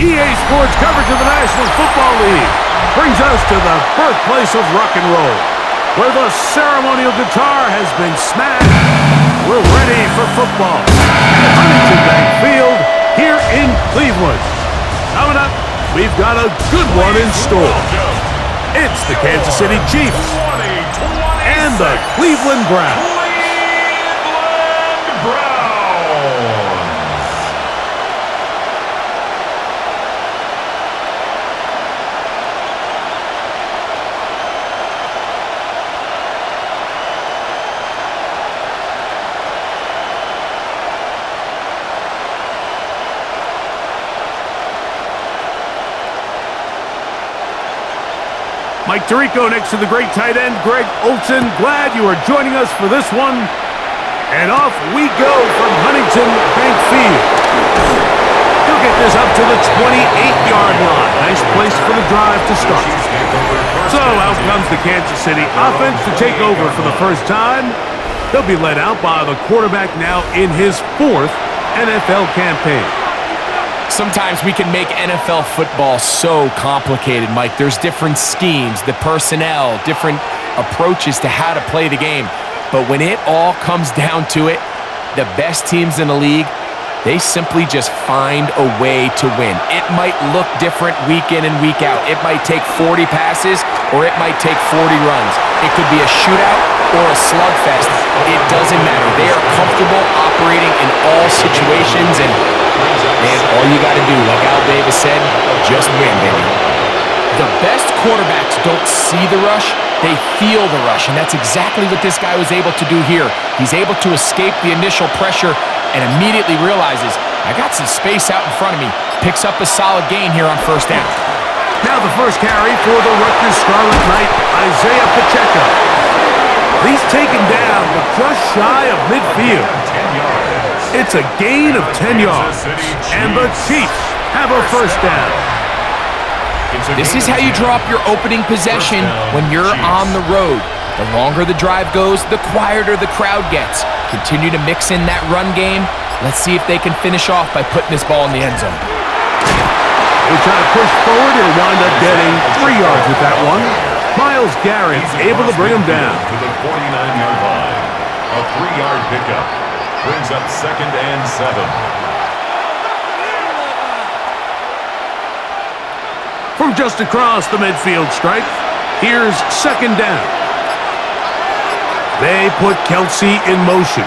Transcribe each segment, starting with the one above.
EA Sports coverage of the National Football League brings us to the birthplace of rock and roll, where the ceremonial guitar has been smashed. We're ready for football at Huntington Bank Field here in Cleveland. Coming up, we've got a good one in store. It's the Kansas City Chiefs and the Cleveland Browns. Mike Tirico next to the great tight end, Greg Olsen. Glad you are joining us for this one. And off we go from Huntington Bank Field. He'll get this up to the 28-yard line. Nice place for the drive to start. So out comes the Kansas City offense to take over for the first time. They'll be led out by the quarterback now in his 4th NFL campaign. Sometimes we can make NFL football so complicated, Mike. There's different schemes, the personnel, different approaches to how to play the game. But when it all comes down to it, the best teams in the league, they simply just find a way to win. It might look different week in and week out. It might take 40 passes or it might take 40 runs. It could be a shootout or a slugfest. It doesn't matter. They are comfortable operating in all situations, and all you got to do, like Al Davis said, just win, baby. The best quarterbacks don't see the rush, they feel the rush, and that's exactly what this guy was able to do here. He's able to escape the initial pressure and immediately realizes, I got some space out in front of me. Picks up a solid gain here on first down. Now the first carry for the Rutgers Scarlet Knight, Isaiah Pacheco. He's taken down, but just shy of midfield. It's a gain of 10 yards, and the Chiefs have a first down. This is how you draw up your opening possession when you're on the road. The longer the drive goes, the quieter the crowd gets. Continue to mix in that run game. Let's see if they can finish off by putting this ball in the end zone. They try to push forward. He'll wind up getting 3 yards with that one. Myles Garrett able to bring him down. To the 49-yard line. A 3-yard pickup. Brings up 2nd and 7. From just across the midfield stripe, here's 2nd down. They put Kelsey in motion.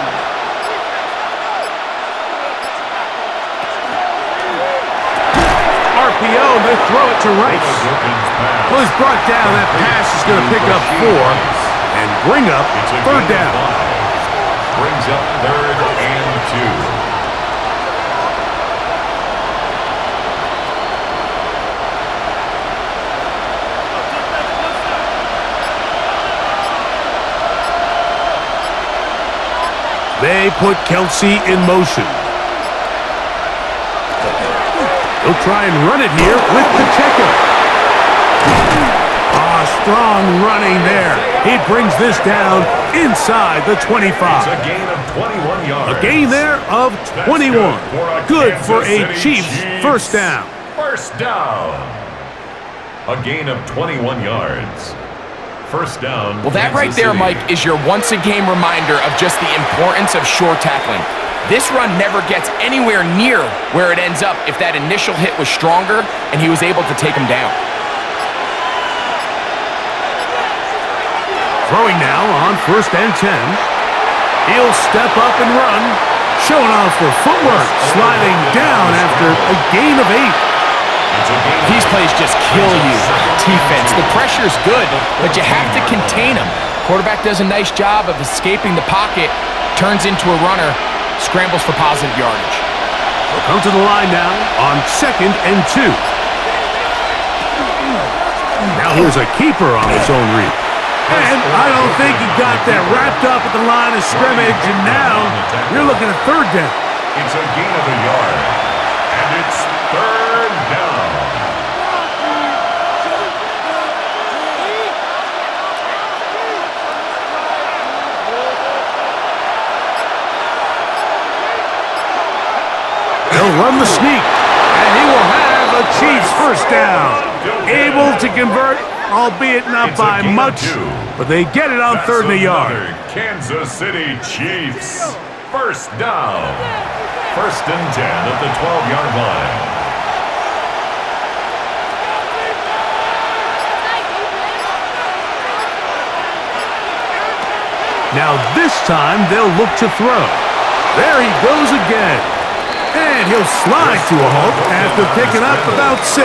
RPO, they throw it to Rice. Well, he's brought down. That pass is going to pick up 4 and bring up 3rd down. Brings up 3rd and 2. They put Kelsey in motion. They'll try and run it here with Pacheco. Strong running there. He brings this down inside the 25. It's a gain of 21 yards. A gain there of 21. Good for a Chiefs first down. First down. A gain of 21 yards. First down. Well, that right there, Mike, is your once-a-game reminder of just the importance of short tackling. This run never gets anywhere near where it ends up if that initial hit was stronger and he was able to take him down. Throwing now on 1st and 10. He'll step up and run, showing off the footwork, sliding down after a gain of 8. These plays just kill you. Defense, the pressure's good, but you have to contain him. Quarterback does a nice job of escaping the pocket, turns into a runner, scrambles for positive yardage. We'll come to the line now on 2nd and 2. Now here's a keeper on his own read. And I don't think he got that wrapped up at the line of scrimmage, and now you're looking at 3rd down. It's a gain of a yard, and it's 3rd down. He'll run the sneak, and he will have a Chiefs first down. Able to convert, albeit not by much, but they get it on 3rd and a yard. Kansas City Chiefs. First down. 1st and 10 at the 12-yard line. Now this time they'll look to throw. There he goes again. And he'll slide to a halt after picking up about 6.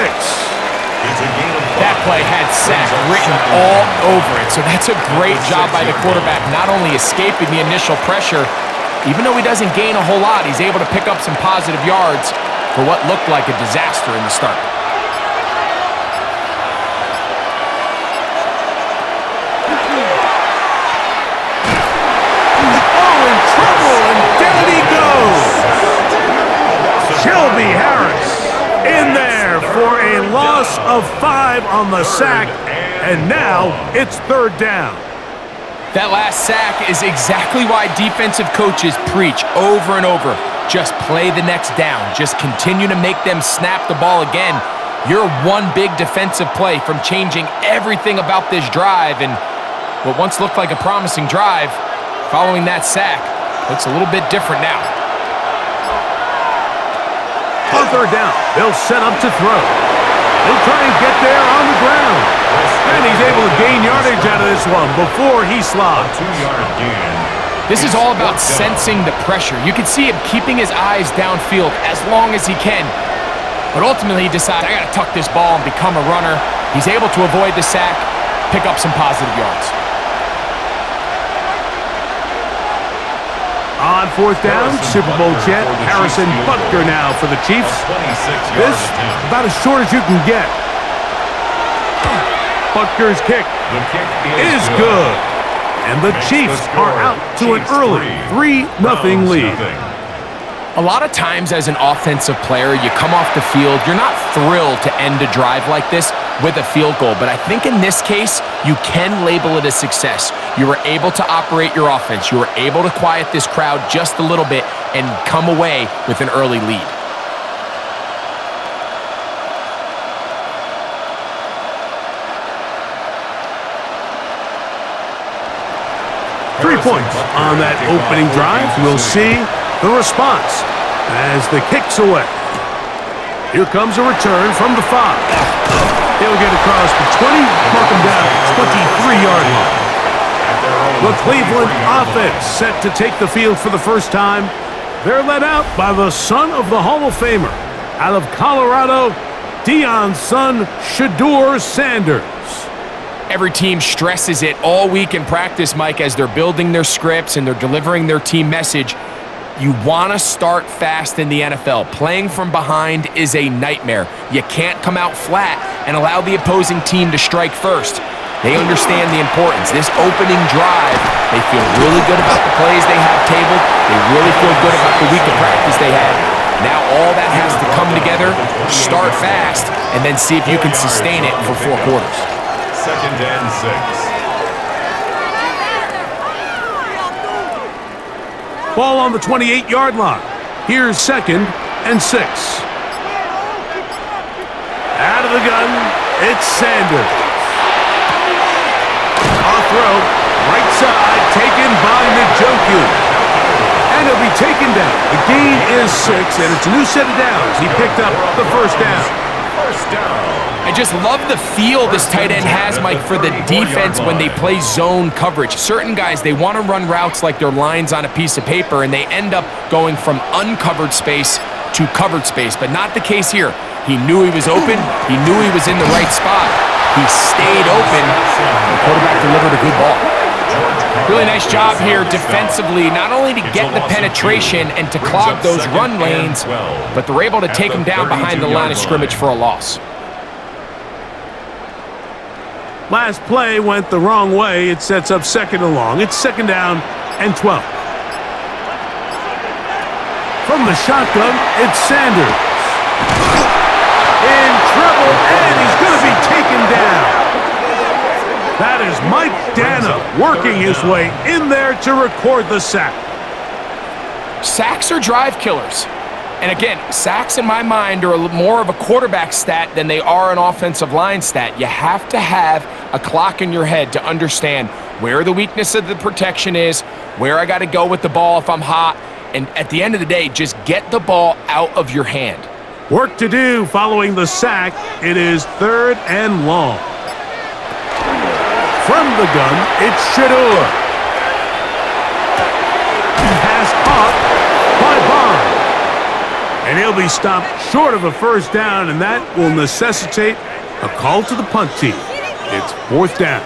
That play had sack written all over it, so that's a great job by the quarterback, not only escaping the initial pressure, even though he doesn't gain a whole lot, he's able to pick up some positive yards for what looked like a disaster in the start. Oh, in trouble, and down he goes. Shelby Harris in there for a loss of 5 on the sack, and now it's 3rd down. That last sack is exactly why defensive coaches preach over and over. Just play the next down. Just continue to make them snap the ball again. You're one big defensive play from changing everything about this drive, and what once looked like a promising drive, following that sack, looks a little bit different now. On 3rd down, they'll set up to throw. He'll try and get there on the ground. And he's able to gain yardage out of this one before he slides. 2-yard gain. This is all about sensing the pressure. You can see him keeping his eyes downfield as long as he can. But ultimately he decides, I got to tuck this ball and become a runner. He's able to avoid the sack, pick up some positive yards. On 4th down, Super Bowl champ Harrison Butker now for the Chiefs. This, about as short as you can get. Butker's kick is good. And the Chiefs are out to an early 3-0 lead. A lot of times as an offensive player, you come off the field, you're not thrilled to end a drive like this with a field goal. But I think in this case, you can label it a success. You were able to operate your offense. You were able to quiet this crowd just a little bit and come away with an early lead. Three points on that opening drive. We'll see the response as the kick's away. Here comes a return from the 5. He'll get across the 20, mark him down at 23-yard line. The Cleveland offense set to take the field for the first time. They're led out by the son of the Hall of Famer out of Colorado, Deion's son, Shedeur Sanders. Every team stresses it all week in practice, Mike, as they're building their scripts and they're delivering their team message. You want to start fast in the NFL. Playing from behind is a nightmare. You can't come out flat and allow the opposing team to strike first. They understand the importance. This opening drive, they feel really good about the plays they have tabled. They really feel good about the week of practice they had. Now all that has to come together, start fast, and then see if you can sustain it for 4 quarters. 2nd and 6. Ball on the 28-yard line. Here's 2nd and 6. Out of the gun, it's Sanders. Off throw, right side, taken by Njoku. And he'll be taken down. The gain is 6, and it's a new set of downs. He picked up the first down. First down. I just love the feel this tight end has, Mike, for the defense when they play zone coverage. Certain guys, they want to run routes like they're lines on a piece of paper, and they end up going from uncovered space to covered space, but not the case here. He knew he was open. He knew he was in the right spot. He stayed open. The quarterback delivered a good ball. Really nice job here defensively, not only to get the penetration and to clog those run lanes, but they're able to take him down behind the line of scrimmage for a loss. Last play went the wrong way. It sets up 2nd and long. It's 2nd down and 12. From the shotgun, it's Sanders. In trouble, and he's going to be taken down. That is Mike Dana working his way in there to record the sack. Sacks are drive killers. And again, sacks in my mind are more of a quarterback stat than they are an offensive line stat. You have to have a clock in your head to understand where the weakness of the protection is, where I got to go with the ball if I'm hot, and at the end of the day, just get the ball out of your hand. Work to do following the sack. It is 3rd and long. From the gun, it's Shedeur. Pass caught by Bond. And he'll be stopped short of a first down, and that will necessitate a call to the punt team. It's 4th down.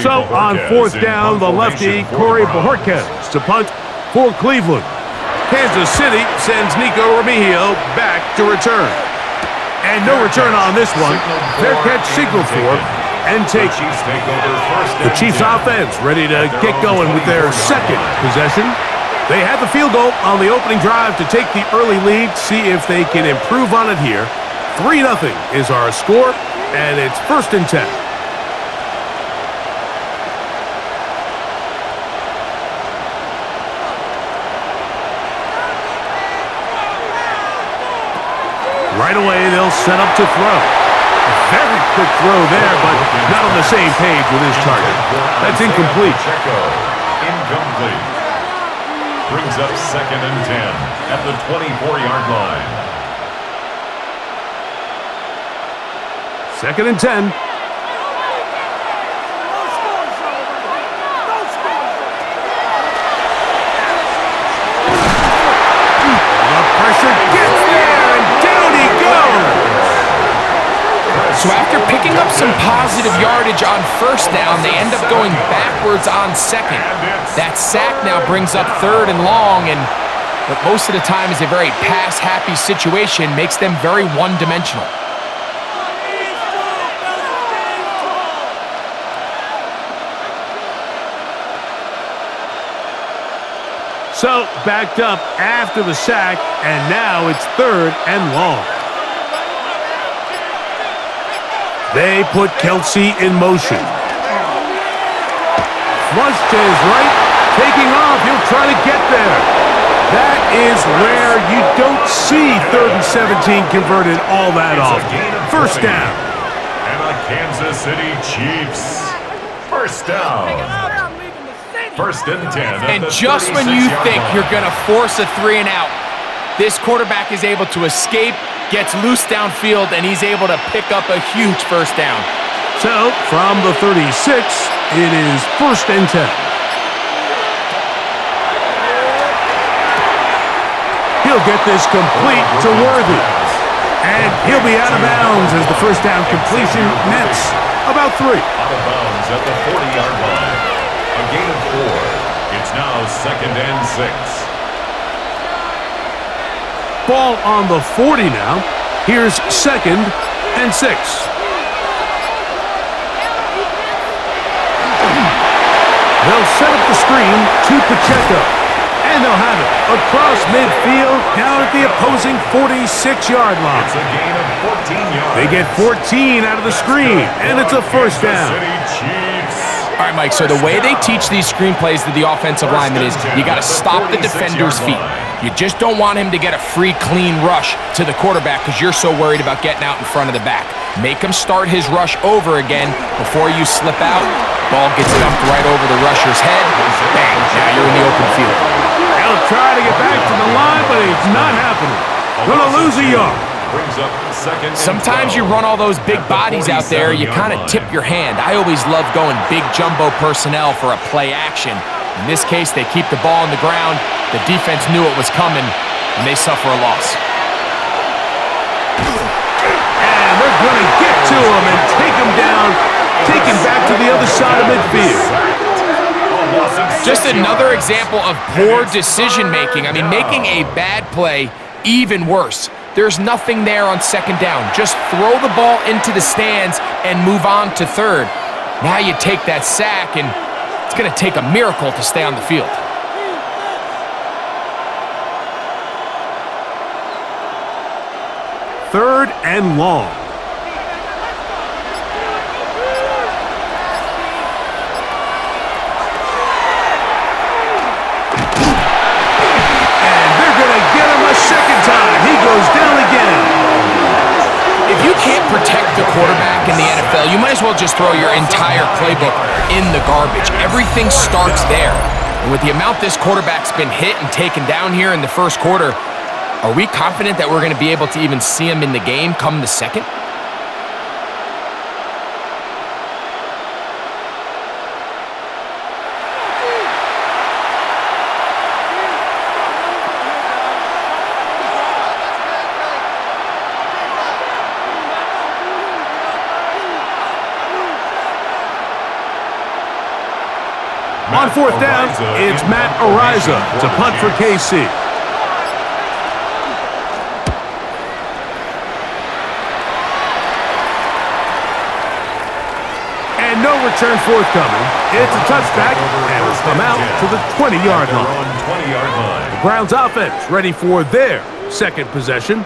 So on 4th down, the lefty, Corey Bojorquez to punt for Cleveland. Kansas City sends Nico Remigio back to return. And no return on this one. Fair catch signaled for and taken. The Chiefs offense ready to get going with their second possession. They had the field goal on the opening drive to take the early lead, see if they can improve on it here. 3-0 is our score, and it's 1st and 10. Right away, they'll set up to throw. A very quick throw there, but not on the same page with his target. That's incomplete. Incomplete. Brings up 2nd and 10 at the 24-yard line. 2nd and 10. The pressure gets there, and down he goes. So after picking up some positive yardage on 1st down, they end up going backwards on 2nd. That sack now brings up 3rd and long, and what most of the time is a very pass-happy situation makes them very one-dimensional. So backed up after the sack, and now it's 3rd and long. They put Kelsey in motion. Flush to his right, taking off. He'll try to get there. That is where you don't see 3rd and 17 converted all that often. 1st down. And the Kansas City Chiefs. 1st down. 1st and 10. And just when you think you're going to force a 3 and out, this quarterback is able to escape, gets loose downfield, and he's able to pick up a huge 1st down. So, from the 36, it is 1st and 10. He'll get this complete to Worthy. And he'll be out of bounds as the 1st down completion nets about 3. Out of bounds at the 40-yard line. A gain of 4. It's now 2nd and 6. Ball on the 40 now. Here's 2nd and 6. They'll set up the screen to Pacheco. And they'll have it across midfield down at the opposing 46-yard line. It's a gain of 14 yards. They get 14 out of the screen, and it's a 1st down. All right, Mike, so the way they teach these screenplays to the offensive lineman is you got to stop the defender's feet. You just don't want him to get a free, clean rush to the quarterback because you're so worried about getting out in front of the back. Make him start his rush over again before you slip out. Ball gets dumped right over the rusher's head. Bang, now you're in the open field. They'll try to get back to the line, but it's not happening. Gonna lose a yard. Sometimes you run all those big bodies out there, you kind of tip your hand. I always love going big jumbo personnel for a play action. In this case, they keep the ball on the ground. The defense knew it was coming, and they suffer a loss. And they're going to get to him and take him down, take him back to the other side of midfield. Just another example of poor decision-making. I mean, making a bad play even worse. there's nothing there on second down. Just throw the ball into the stands and move on to third. Now you take that sack, and it's going to take a miracle to stay on the field. Third and long. Second time, he goes down again. If you can't protect the quarterback in the NFL, you might as well just throw your entire playbook in the garbage. Everything starts there. And with the amount this quarterback's been hit and taken down here in the first quarter, are we confident that we're going to be able to even see him in the game come the second? On fourth down, it's Matt Ariza to punt for KC. And no return forthcoming. It's a touchback, and will come out to the 20-yard line. The Browns offense ready for their second possession.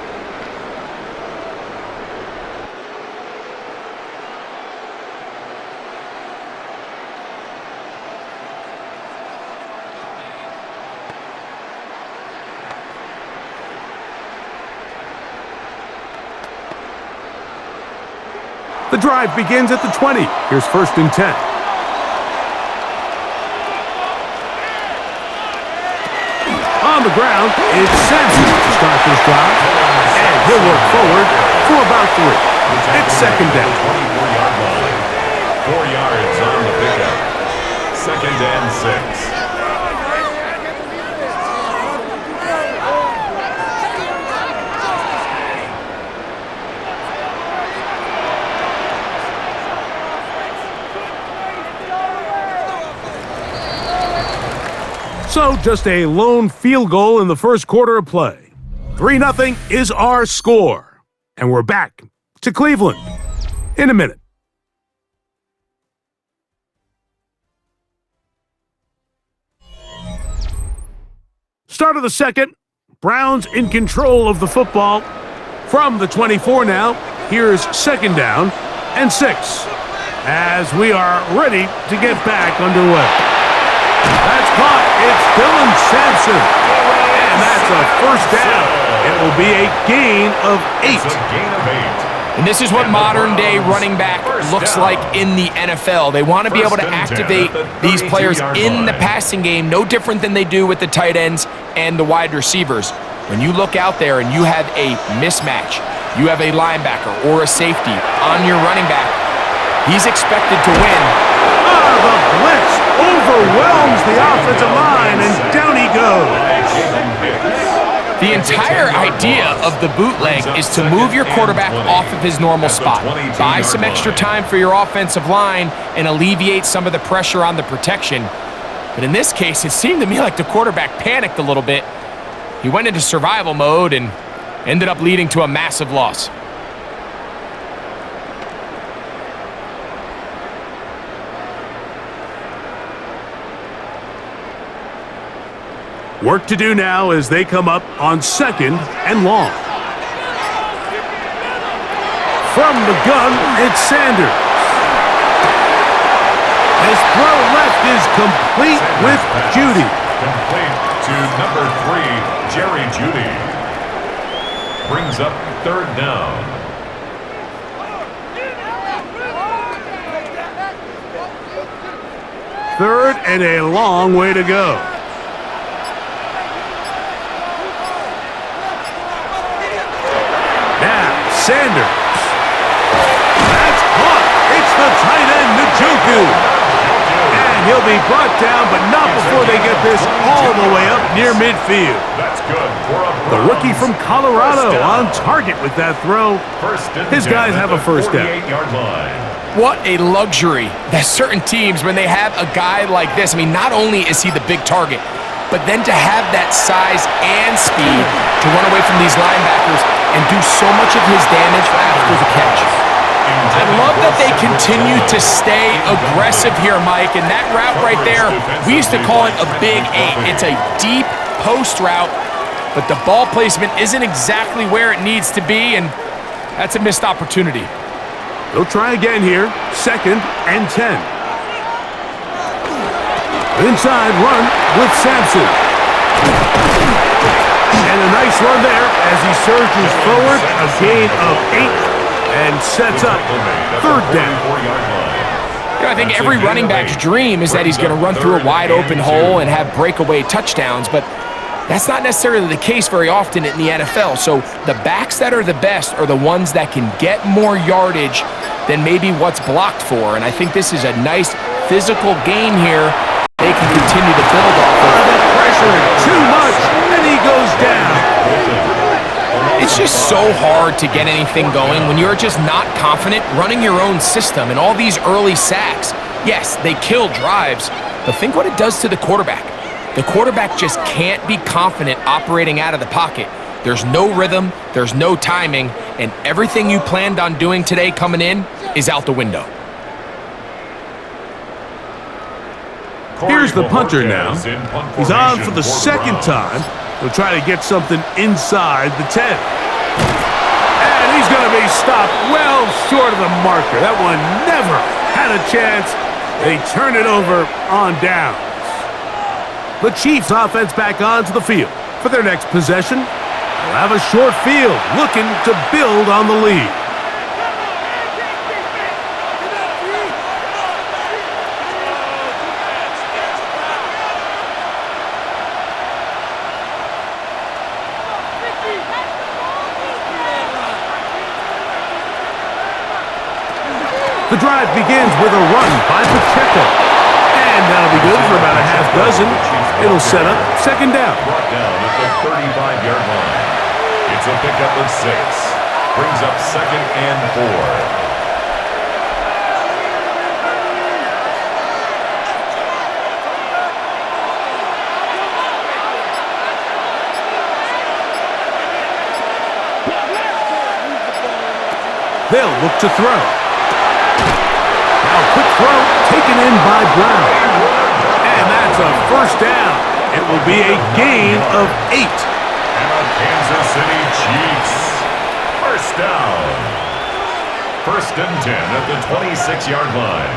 The drive begins at the 20. Here's first and 10. On the ground, it's Sampson to start this drive. And he'll work forward for about 3. It's second down. 24-yard line. 4 yards on the pickup. Second and 6. So just a lone field goal in the first quarter of play. 3-0 is our score. And we're back to Cleveland in a minute. Start of the second. Browns in control of the football. From the 24 now, here's second down and 6. As we are ready to get back underway. That's caught. It's Dylan Sampson. And that's a first down. It will be a gain of 8. It's a gain of 8. And this is what modern-day running back looks like in the NFL. They want to be able to activate these players in the passing game, no different than they do with the tight ends and the wide receivers. When you look out there and you have a mismatch, you have a linebacker or a safety on your running back, he's expected to win. The blitz overwhelms the offensive line, and down he goes. The entire idea of the bootleg is to move your quarterback off of his normal spot, buy some extra time for your offensive line, and alleviate some of the pressure on the protection. But in this case, it seemed to me like the quarterback panicked a little bit. He went into survival mode and ended up leading to a massive loss. Work to do now as they come up on second and long. From the gun, it's Sanders. His throw left is complete with Judy. Complete to number 3, Jerry Judy. Brings up third down. Third and a long way to go. Sanders. That's caught. It's the tight end, Njoku. And he'll be brought down, but not before they get this all the way up near midfield. That's good for a The rookie from Colorado on target with that throw. His guys have a first down. What a luxury that certain teams, when they have a guy like this, I mean, not only is he the big target, but then to have that size and speed to run away from these linebackers and do so much of his damage after the catch. I love that they continue to stay aggressive here, Mike, and that route right there, we used to call it a big 8. It's a deep post route, but the ball placement isn't exactly where it needs to be, and that's a missed opportunity. They'll try again here, 2nd and 10. Inside run with Sampson. And a nice run there as he surges forward, a gain of 8. And sets up 3rd down. I think every running back's dream is that he's going to run through a wide open hole and have breakaway touchdowns, but that's not necessarily the case very often in the NFL. So the backs that are the best are the ones that can get more yardage than maybe what's blocked for. And I think this is a nice physical game here they can continue to build off of. Pressure too much, and he goes down. It's just so hard to get anything going when you're just not confident running your own system, and all these early sacks. Yes, they kill drives, but think what it does to the quarterback. The quarterback just can't be confident operating out of the pocket. There's no rhythm, there's no timing, and everything you planned on doing today coming in is out the window. Here's the punter now. He's on for the 2nd time. He'll try to get something inside the 10. And he's going to be stopped well short of the marker. That one never had a chance. They turn it over on downs. The Chiefs offense back onto the field. For their next possession, they'll have a short field looking to build on the lead. The drive begins with a run by Pacheco. And that'll be good for about a half dozen. It'll set up 2nd down. Brought down at the 35-yard line. It's a pickup of 6. Brings up 2nd and 4. They'll look to throw. Now quick throw taken in by Brown. And that's a 1st down. It will be a gain of 8. And the Kansas City Chiefs. 1st down. 1st and 10 at the 26-yard line.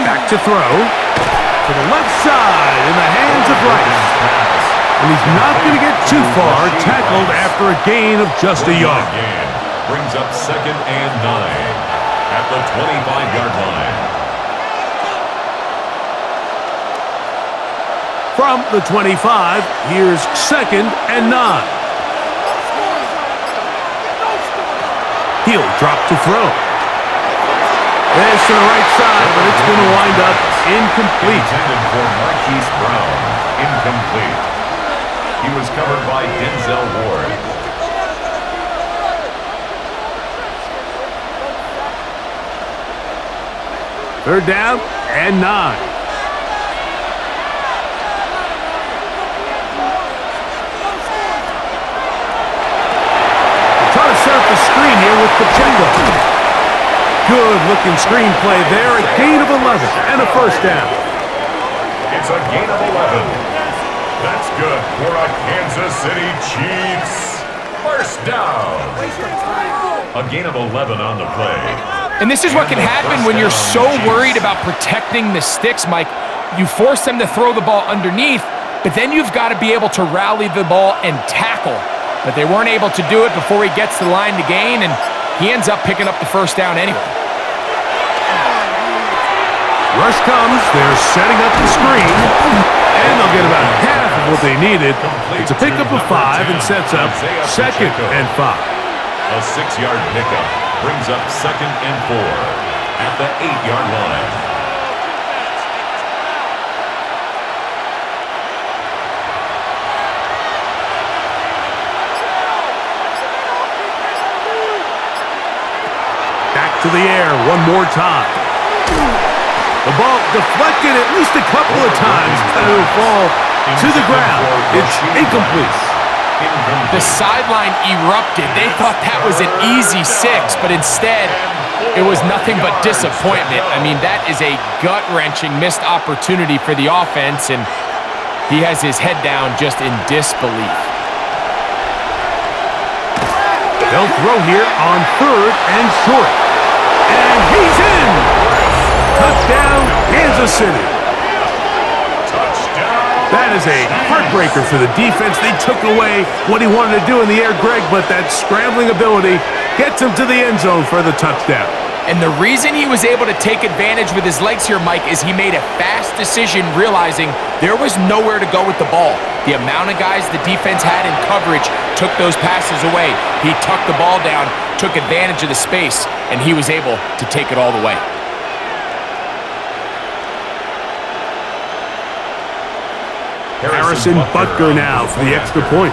Back to throw. To the left side in the hands of Rice. And he's not going to get too far, tackled after a gain of just a yard. Brings up 2nd and 9 at the 25-yard line. From the 25, here's 2nd and 9. He'll drop to throw. It's to the right side, but it's going to wind up incomplete. Intended for Marquise Brown. Incomplete. He was covered by Denzel Ward. 3rd down and 9. They're trying to set up the screen here with Pacheco. Good-looking screen play there. A gain of 11 and a 1st down. It's a gain of 11. That's good for a Kansas City Chiefs. 1st down. A gain of 11 on the play. And this is what can happen when you're so worried about protecting the sticks, Mike. You force them to throw the ball underneath, but then you've got to be able to rally the ball and tackle. But they weren't able to do it before he gets to the line to gain, and he ends up picking up the 1st down anyway. Rush comes. They're setting up the screen. And they'll get about half of what they needed. It's a pickup of 5 and sets up 2nd and 5. A 6-yard pickup brings up 2nd and 4 at the 8-yard line. Back to the air one more time. The ball deflected at least a couple of times, and it'll fall to the ground. It's incomplete. The sideline erupted. They thought that was an easy 6, but instead, it was nothing but disappointment. I mean, that is a gut-wrenching missed opportunity for the offense, and he has his head down just in disbelief. They'll throw here on 3rd and short. And he's in! Touchdown, Kansas City. That is a heartbreaker for the defense. They took away what he wanted to do in the air, Greg, but that scrambling ability gets him to the end zone for the touchdown. And the reason he was able to take advantage with his legs here, Mike, is he made a fast decision realizing there was nowhere to go with the ball. The amount of guys the defense had in coverage took those passes away. He tucked the ball down, took advantage of the space, and he was able to take it all the way. Harrison Butker now for the extra point.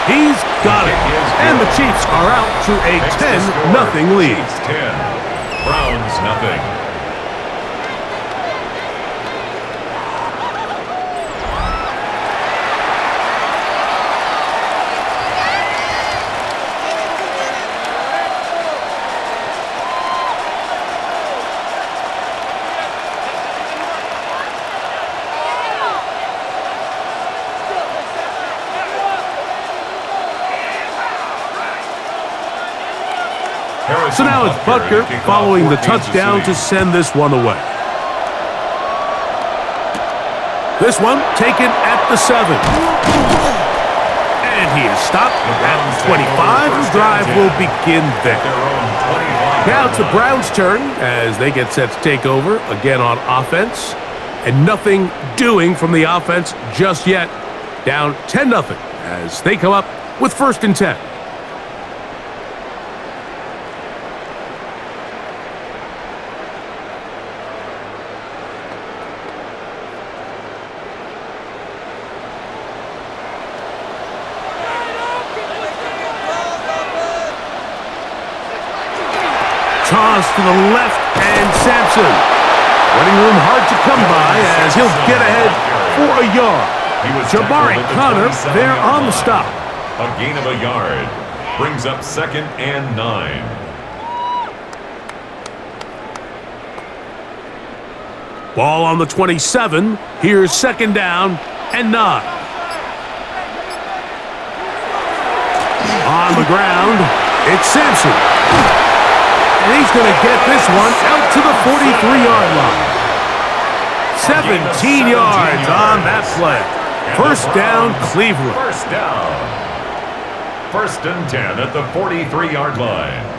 He's got it. And the Chiefs are out to a 10-0 lead. 10, Browns nothing. So now it's Butker following the touchdown to send this one away. This one taken at the 7. And he is stopped at 25. The drive will begin there. Now it's the Browns' turn as they get set to take over again on offense. And nothing doing from the offense just yet. Down 10-0 as they come up with 1st and 10. Toss to the left, and Sampson. Running room hard to come by as he'll get ahead for a yard. Jabari Connor there on the stop. A gain of a yard. Brings up 2nd and 9. Ball on the 27. Here's 2nd down and 9. On the ground, it's Sampson. And he's going to get this one out to the 43-yard line. 17 yards on that play. 1st down, Cleveland. 1st down. 1st and 10 at the 43-yard line.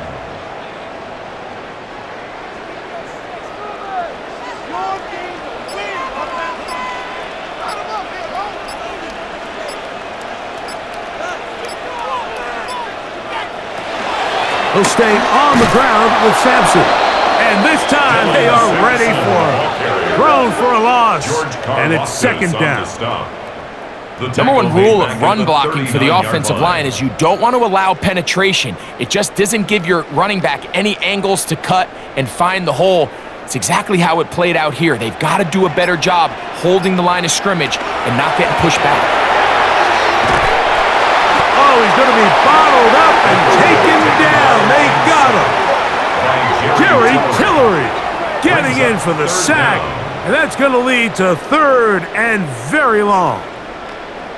He'll stay on the ground with Sampson. And this time they are ready for him. Thrown for a loss. And it's 2nd down. Number 1 rule of run blocking for the offensive line is you don't want to allow penetration. It just doesn't give your running back any angles to cut and find the hole. It's exactly how it played out here. They've got to do a better job holding the line of scrimmage and not getting pushed back. Oh, he's going to be bottled up and taken down. They got him. Jerry Tillery getting in for the sack. And that's going to lead to 3rd and very long.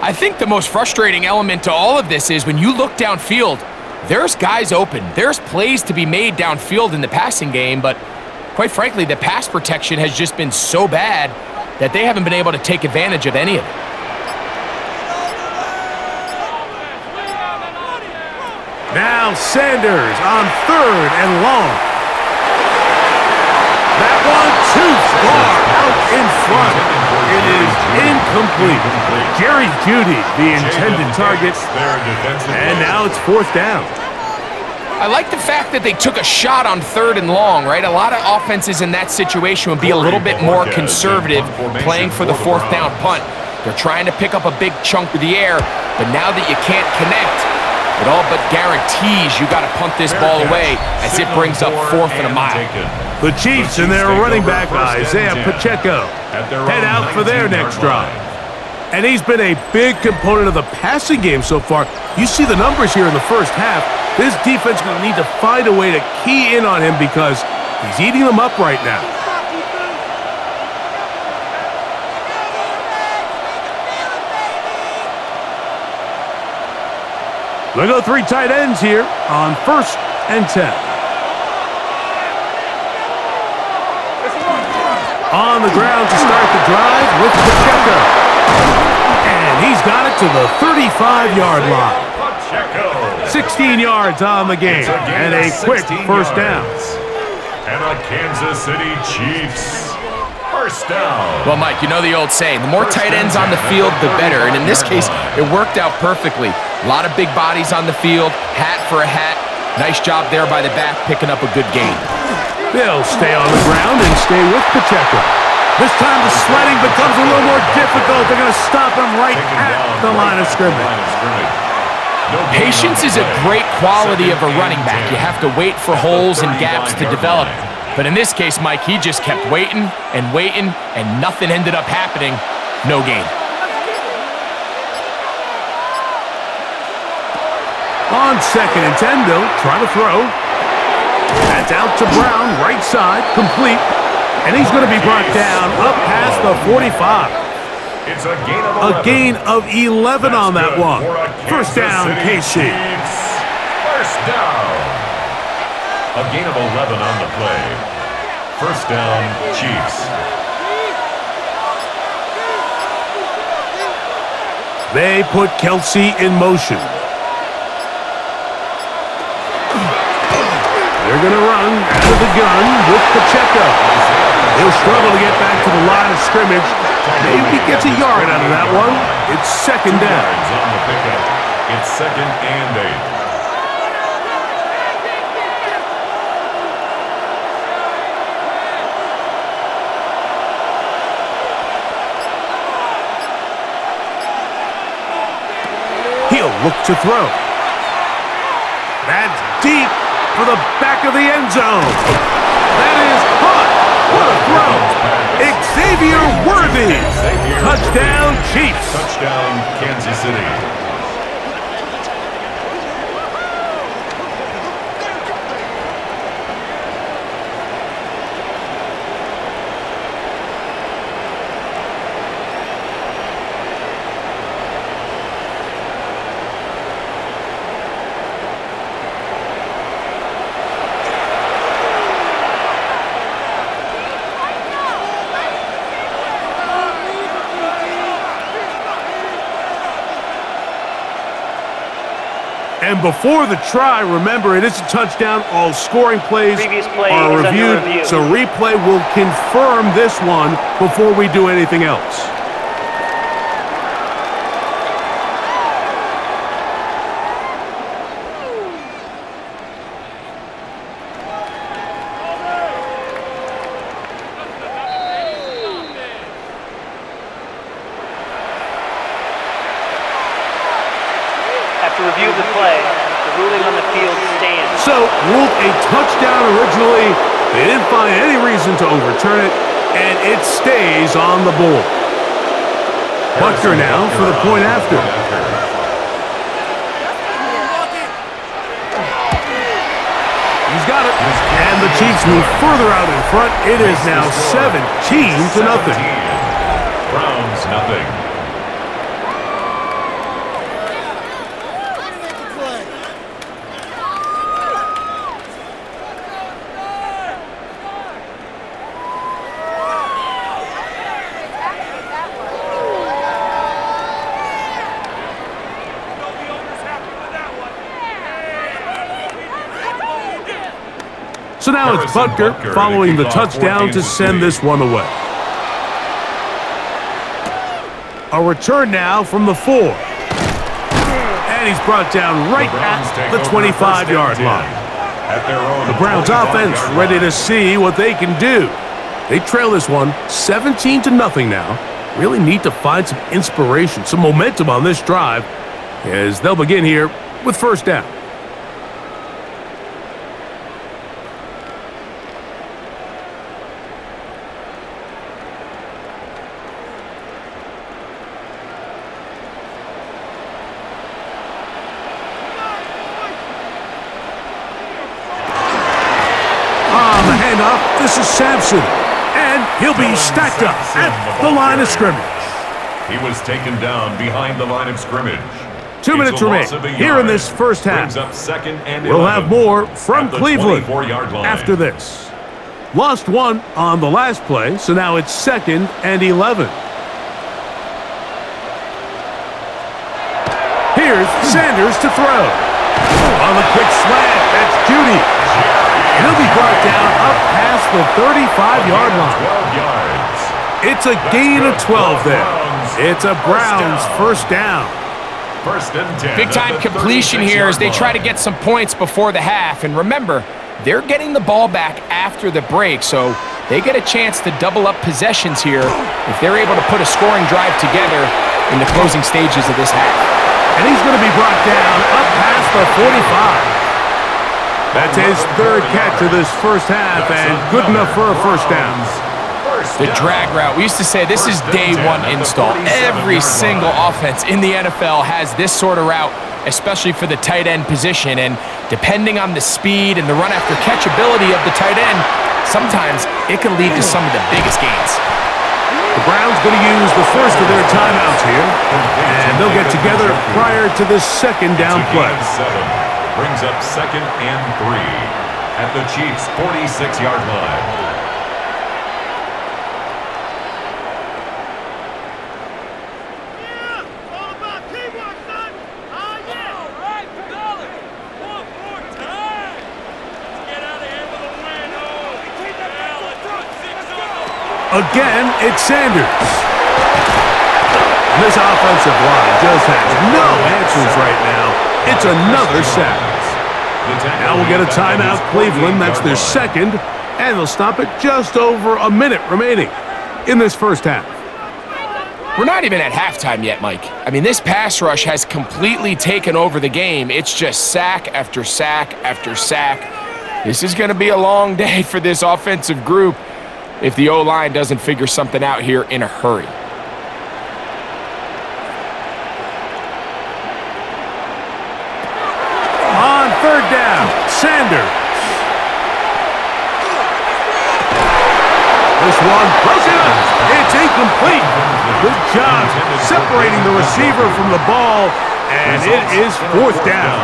I think the most frustrating element to all of this is when you look downfield, there's guys open. There's plays to be made downfield in the passing game, but quite frankly, the pass protection has just been so bad that they haven't been able to take advantage of any of it. Now Sanders on 3rd and long. That one too far out in front. It is incomplete. Jerry Jeudy, the intended target. And now it's 4th down. I like the fact that they took a shot on 3rd and long, right? A lot of offenses in that situation would be a little bit more conservative playing for the 4th down punt. They're trying to pick up a big chunk of the air, but now that you can't connect, It all but guarantees you got to punt this ball away as it brings up 4th and a mile. The Chiefs and their running back, Isaiah Pacheco, head out for their next drive. And he's been a big component of the passing game so far. You see the numbers here in the first half. This defense is going to need to find a way to key in on him because he's eating them up right now. They go 3 tight ends here on 1st and 10. On the ground to start the drive with Pacheco. And he's got it to the 35-yard line. 16 yards on the game and a quick first down. And a Kansas City Chiefs first down. Well, Mike, you know the old saying, the more tight ends on the field, the better. And in this case, it worked out perfectly. A lot of big bodies on the field, hat for a hat. Nice job there by the back, picking up a good gain. They'll stay on the ground and stay with Pacheco. This time the sledding becomes a little more difficult. They're going to stop him right at the line of scrimmage. Patience is a great quality of a running back. You have to wait for holes and gaps to develop. But in this case, Mike, he just kept waiting, and nothing ended up happening. No gain. On 2nd and 10, they'll try to throw. That's out to Brown, right side, complete. And he's going to be brought down up past the 45. It's a gain of 11. A gain of 11 on that one. First down, KC. First down. A gain of 11 on the play. First down, Chiefs. They put Kelsey in motion. They're going to run out of the gun with Pacheco. He'll struggle to get back to the line of scrimmage. Maybe he gets a yard out of that one. It's 2nd down. On the pickup. It's 2nd and 8. He'll look to throw. That's deep for the back of the end zone. That is caught. What a throw. Xavier Worthy. Touchdown, Chiefs. Touchdown, Kansas City. And before the try, remember, it is a touchdown. All scoring plays are reviewed, so replay will confirm this one before we do anything else. Review the play. The ruling on the field stands. So, ruled a touchdown originally. They didn't find any reason to overturn it, and it stays on the board. Butker now for the point after. He's got it. And the Chiefs move further out in front. It is now 17-0. Browns nothing. So now it's Butker following the touchdown to send this one away. A return now from the 4. And he's brought down right at the 25-yard line. The Browns offense ready to see what they can do. They trail this one 17-0 now. Really need to find some inspiration, some momentum on this drive as they'll begin here with first down. On the handoff, this is Sampson. And he'll be stacked up at the line of scrimmage. He was taken down behind the line of scrimmage. 2 minutes remain here in this first half. We'll have more from Cleveland after this. Lost one on the last play, so now it's 2nd and 11. Here's Sanders to throw. On the quick slant, that's Judy. He'll be brought down up past the 35-yard line. 12 yards. It's a gain of 12 there. It's a Browns first down. First and 10. Big-time completion here as they try to get some points before the half. And remember, they're getting the ball back after the break, so they get a chance to double up possessions here if they're able to put a scoring drive together in the closing stages of this half. And he's going to be brought down up past the 45. That's his 3rd catch of this first half, and good enough for a first down. The drag route. We used to say this is day one install. Every single offense in the NFL has this sort of route, especially for the tight end position. And depending on the speed and the run after catch ability of the tight end, sometimes it can lead to some of the biggest gains. The Browns going to use the first of their timeouts here, and they'll get together prior to this 2nd down play. Brings up 2nd and 3 at the Chiefs' 46-yard line. Again, it's Sanders. This offensive line just has no answers right now. It's another sack. Now we'll get a timeout, Cleveland. That's their 2nd, and they'll stop it just over a minute remaining in this first half. We're not even at halftime yet, Mike. I mean, this pass rush has completely taken over the game. It's just sack after sack after sack. This is going to be a long day for this offensive group if the O-line doesn't figure something out here in a hurry. On 3rd down, Sanders. This one broken up. It's incomplete. Good job separating the receiver from the ball, and it is 4th down.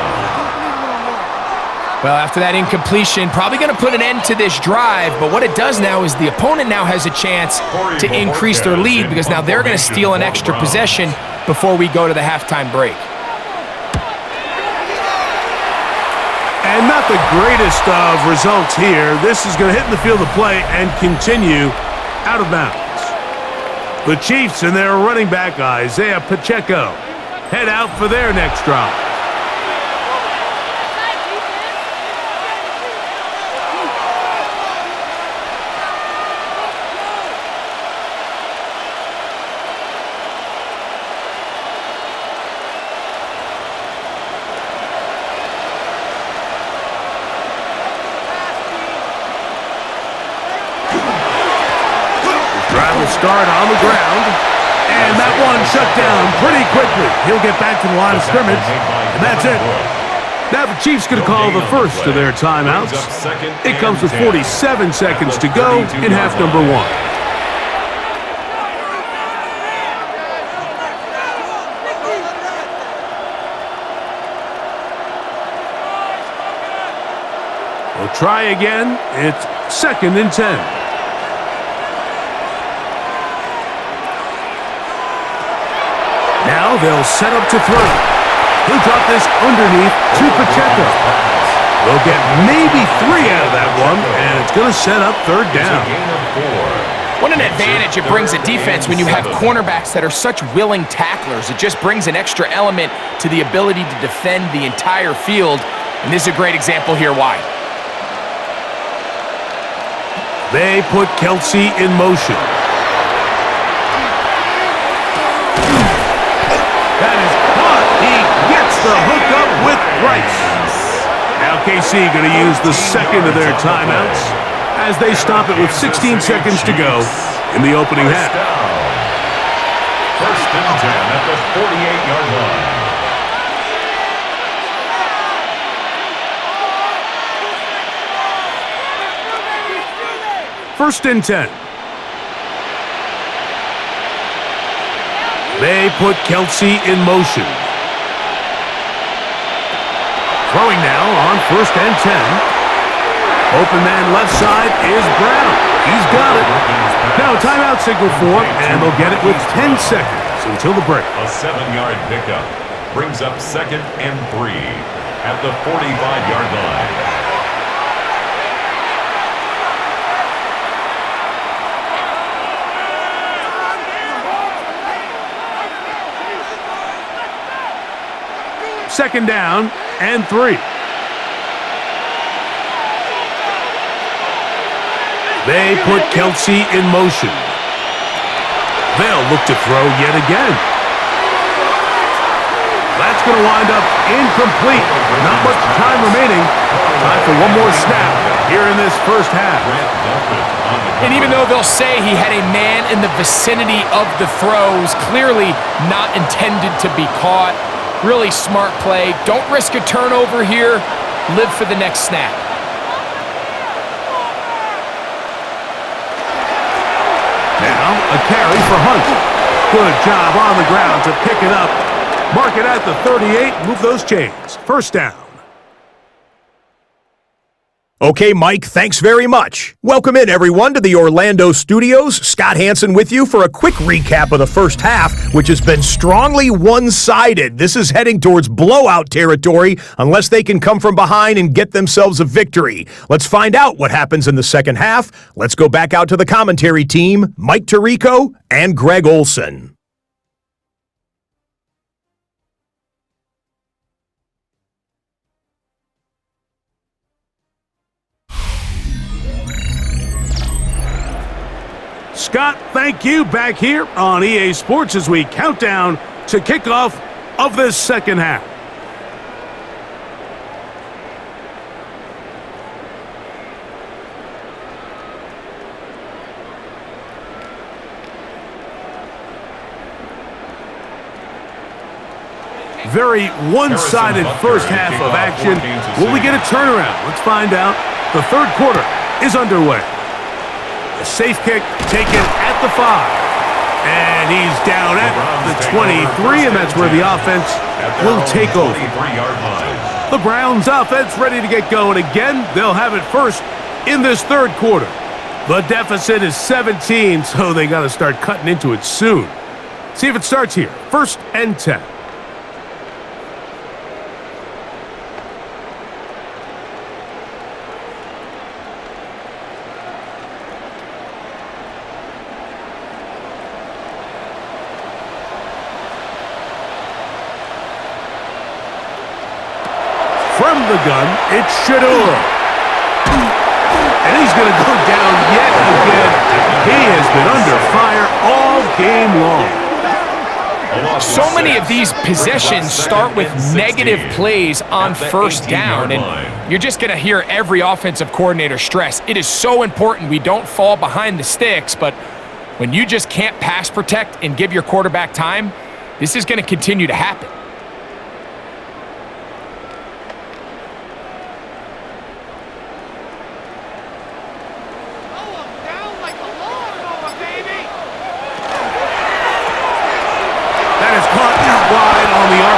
Well, after that incompletion, probably going to put an end to this drive, but what it does now is the opponent now has a chance to increase their lead because now they're going to steal an extra possession before we go to the halftime break. And not the greatest of results here. This is going to hit in the field of play and continue out of bounds. The Chiefs and their running back, Isaiah Pacheco, head out for their next drive. Start on the ground, and that one shut down pretty quickly. He'll get back to the line of scrimmage, and that's it. Now the Chiefs going to call the first of their timeouts. It comes with 47 seconds to go in half number 1. We'll try again. It's 2nd and 10. Now they'll set up to throw. He'll drop this underneath to Pacheco. They'll get maybe 3 out of that one, and it's going to set up 3rd down. What an advantage it brings a defense when you have cornerbacks that are such willing tacklers. It just brings an extra element to the ability to defend the entire field, and this is a great example here why. They put Kelsey in motion. That is caught. He gets the hookup with OKC going to use the second of their timeouts as they stop it with 16 seconds to go in the opening half. First and 10 at the 48-yard line. First and 10. They put Kelsey in motion. Throwing now on first and 10. Open man left side is Brown. He's got it. Now a timeout signal for him, and they'll get it with 10 seconds until the break. A 7-yard pickup brings up second and 3 at the 45-yard line. Second down and 3. They put Kelsey in motion. They'll look to throw yet again. That's going to wind up incomplete. Not much time remaining. Time for one more snap here in this first half. And even though they'll say he had a man in the vicinity of the throws, clearly not intended to be caught. Really smart play. Don't risk a turnover here. Live for the next snap. Now a carry for Hunt. Good job on the ground to pick it up. Mark it at the 38. Move those chains. First down. Okay, Mike, thanks very much. Welcome in, everyone, to the Orlando studios. Scott Hansen with you for a quick recap of the first half, which has been strongly one-sided. This is heading towards blowout territory unless they can come from behind and get themselves a victory. Let's find out what happens in the second half. Let's go back out to the commentary team, Mike Tirico and Greg Olson. Scott, thank you. Back here on EA Sports as we count down to kickoff of this second half. Very one-sided first half of action. Will we get a turnaround? Let's find out. The third quarter is underway. A safe kick taken at the 5. And he's down at the 23, and that's where the offense will take over. The Browns offense ready to get going again. They'll have it first in this third quarter. The deficit is 17, so they got to start cutting into it soon. See if it starts here. First and 10. From the gun, it's Shador. And he's going to go down yet again. He has been under fire all game long. So many of these possessions start with negative plays on first down, and you're just going to hear every offensive coordinator stress. It is so important we don't fall behind the sticks, but when you just can't pass protect and give your quarterback time, this is going to continue to happen.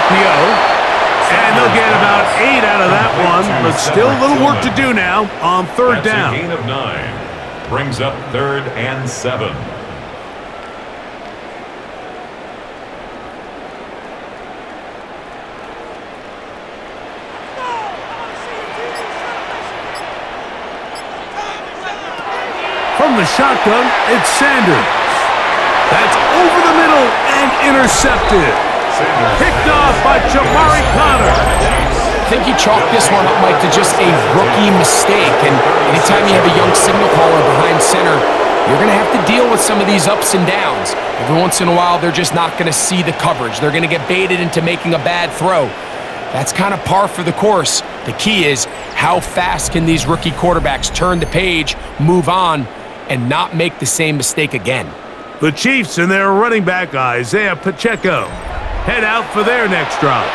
And they'll get about 8 out of that one, but still a little work to do now on third down. That's a gain of 9. Brings up third and 7. From the shotgun, it's Sanders. That's over the middle and intercepted. Picked off by Jamari Connor. I think he chalked this one up, Mike, to just a rookie mistake. And anytime you have a young signal caller behind center, you're going to have to deal with some of these ups and downs. Every once in a while, they're just not going to see the coverage. They're going to get baited into making a bad throw. That's kind of par for the course. The key is how fast can these rookie quarterbacks turn the page, move on, and not make the same mistake again. The Chiefs and their running back, Isaiah Pacheco, head out for their next drive.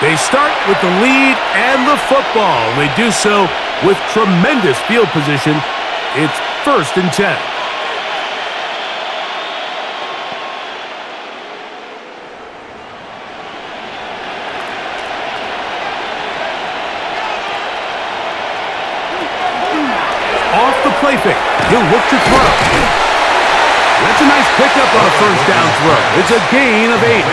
They start with the lead and the football. They do so with tremendous field position. It's 1st and 10. Off the play fake. He'll look to throw. That's a nice pickup on a 1st down throw. It's a gain of 8.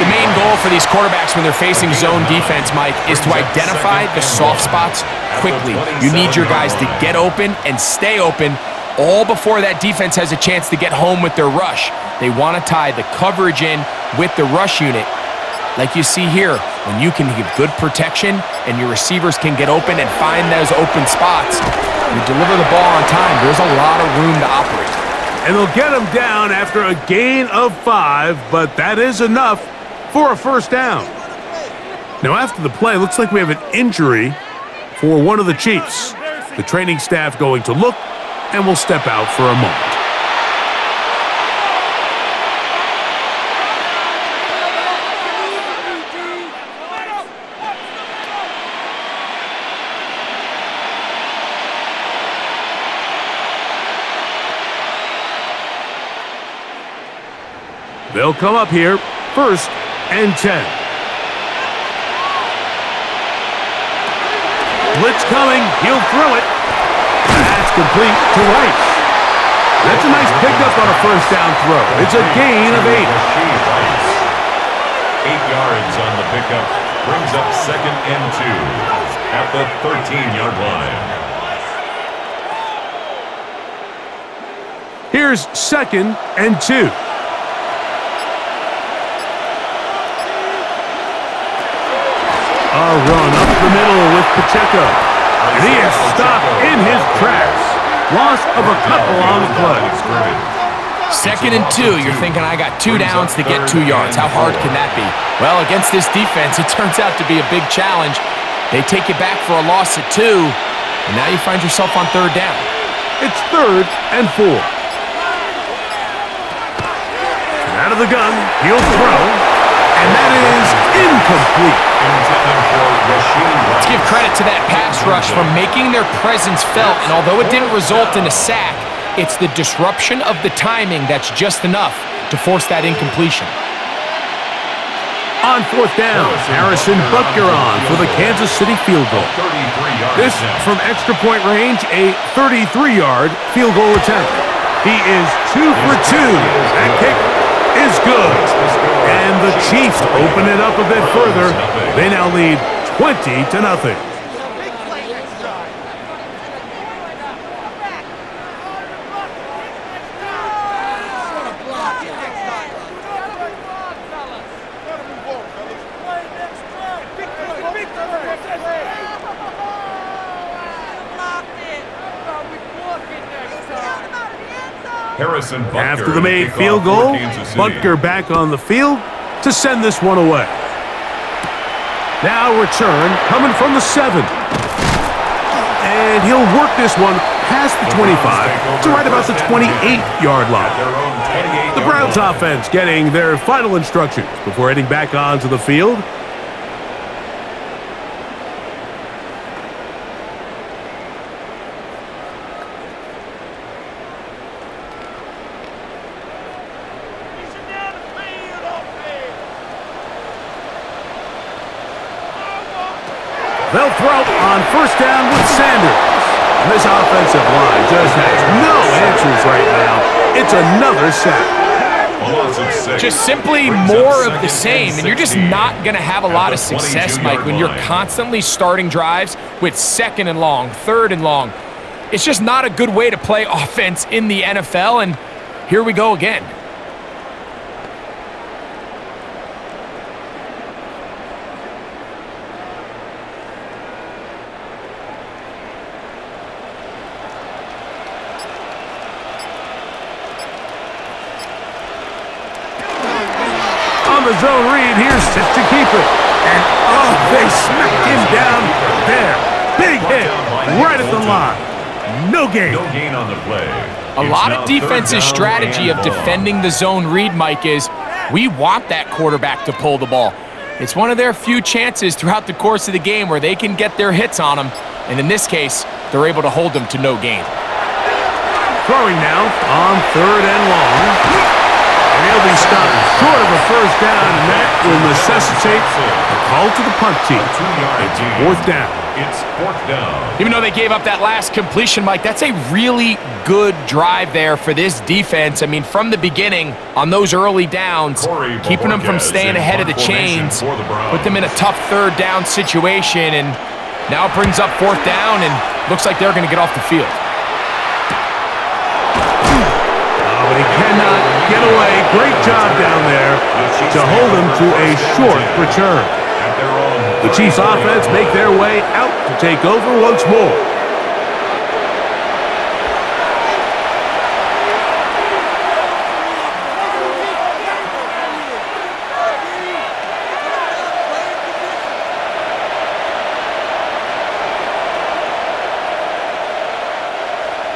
The main goal for these quarterbacks when they're facing zone defense, Mike, is to identify the soft spots quickly. You need your guys to get open and stay open all before that defense has a chance to get home with their rush. They want to tie the coverage in with the rush unit. Like you see here, when you can give good protection and your receivers can get open and find those open spots, you deliver the ball on time. There's a lot of room to operate. And they'll get him down after a gain of 5, but that is enough for a 1st down. Now, after the play, looks like we have an injury for one of the Chiefs. The training staff going to look, and will step out for a moment. They'll come up here, 1st and 10. Blitz coming, he'll throw it. That's complete to Rice. That's a nice pickup on a 1st down throw. It's a gain of 8. 8 yards on the pickup, brings up 2nd and 2 at the 13-yard line. Here's 2nd and 2. A run up the middle with Pacheco. And he is stopped in his tracks. Loss of a couple on the play. 2nd and 2, you're thinking, I got 2 downs to get 2 yards. How hard can that be? Well, against this defense, it turns out to be a big challenge. They take you back for a loss at 2, and now you find yourself on 3rd down. It's 3rd and 4. Out of the gun, he'll throw, and that is incomplete. Let's give credit to that pass rush for making their presence felt, and although it didn't result in a sack, it's the disruption of the timing that's just enough to force that incompletion. On 4th down, Harrison Butker on for the Kansas City field goal. This from extra point range, a 33-yard field goal attempt. He is 2 for 2. That kick is good. And the Chiefs open it up a bit further. They now lead 20-0. After the made field goal, Butker back on the field to send this one away. Now return coming from the 7. And he'll work this one past the 25 to right about the 28-yard line. The Browns offense getting their final instructions before heading back onto the field. They'll throw on 1st down with Sanders. And this offensive line just has no answers right now. It's another sack. Just simply more of the same, and you're just not going to have a lot of success, Mike, when you're constantly starting drives with 2nd and long, 3rd and long. It's just not a good way to play offense in the NFL, and here we go again. The zone read, here's set to keep it. And, oh, they smacked him down there. Big hit right at the line. No gain. No gain on the play. A lot of defense's strategy of defending the zone read, Mike, is we want that quarterback to pull the ball. It's one of their few chances throughout the course of the game where they can get their hits on them, and in this case, they're able to hold them to no gain. Throwing now on 3rd and long. And he'll be stopped short of a first down, and that will necessitate a call to the punt team. It's 4th down. It's 4th down. Even though they gave up that last completion, Mike, that's a really good drive there for this defense. I mean, from the beginning, on those early downs, keeping them from staying ahead of the chains, put them in a tough 3rd down situation, and now it brings up 4th down, and looks like they're going to get off the field. But he cannot get away. Great job down there to hold him to a short return. The Chiefs offense make their way out to take over once more.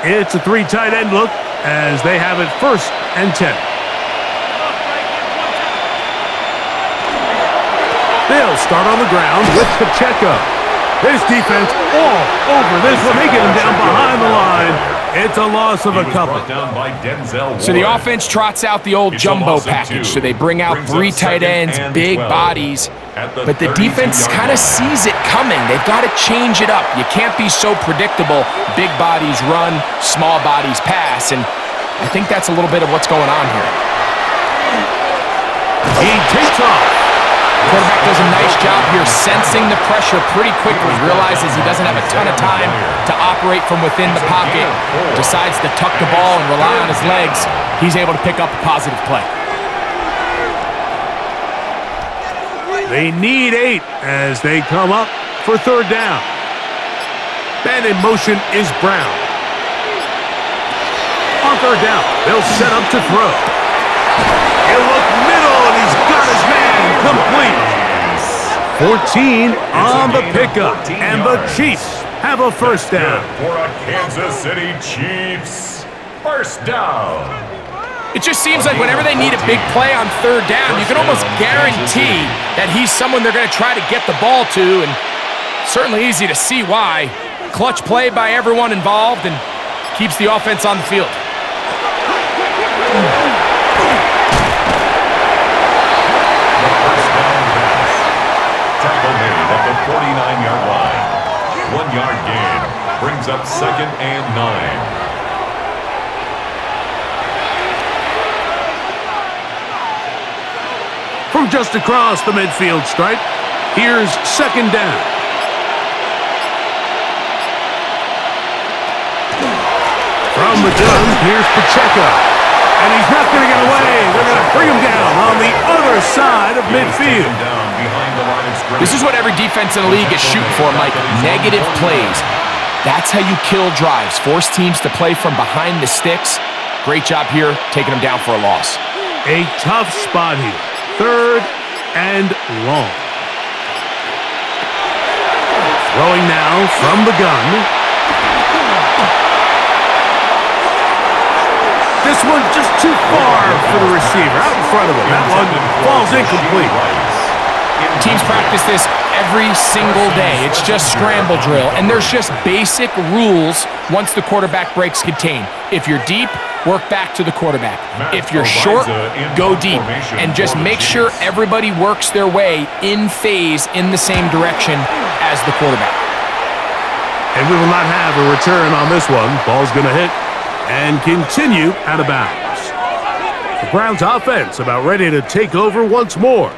It's a 3 tight end look as they have it 1st and 10. They'll start on the ground with Pacheco. This defense all over this one. They get him down behind the line. It's a loss of a couple. So the offense trots out the old jumbo package. So they bring out 3 tight ends, big bodies. But the defense kind of sees it coming. They've got to change it up. You can't be so predictable. Big bodies run, small bodies pass. And I think that's a little bit of what's going on here. He takes off. Quarterback does a nice job here sensing the pressure pretty quickly, realizes he doesn't have a ton of time to operate from within the pocket, decides to tuck the ball and rely on his legs. He's able to pick up a positive play. They need 8 as they come up for 3rd down. And in motion is Brown. On 3rd down, they'll set up to throw. He'll look middle, and he's got his man complete. 14 on the pickup, and the Chiefs have a 1st down. For a Kansas City Chiefs 1st down. It just seems like whenever they need a big play on 3rd down, you can almost guarantee that he's someone they're going to try to get the ball to, and certainly easy to see why. Clutch play by everyone involved and keeps the offense on the field. Tackle made at the 49-yard line. 1-yard gain brings up 2nd and 9. From just across the midfield stripe, here's 2nd down. From the gun, here's Pacheco. And he's not going to get away. They're going to bring him down on the other side of midfield. This is what every defense in the league is shooting for, Mike. Negative plays. That's how you kill drives. Force teams to play from behind the sticks. Great job here, taking them down for a loss. A tough spot here. 3rd and long. Throwing now from the gun. This one just too far for the receiver. Out in front of him. That one falls incomplete. Teams practice this every single day. It's just scramble drill. And there's just basic rules once the quarterback breaks contain. If you're deep, work back to the quarterback. If you're short, go deep. And just make sure everybody works their way in phase in the same direction as the quarterback. And we will not have a return on this one. Ball's going to hit and continue out of bounds. The Browns offense about ready to take over once more.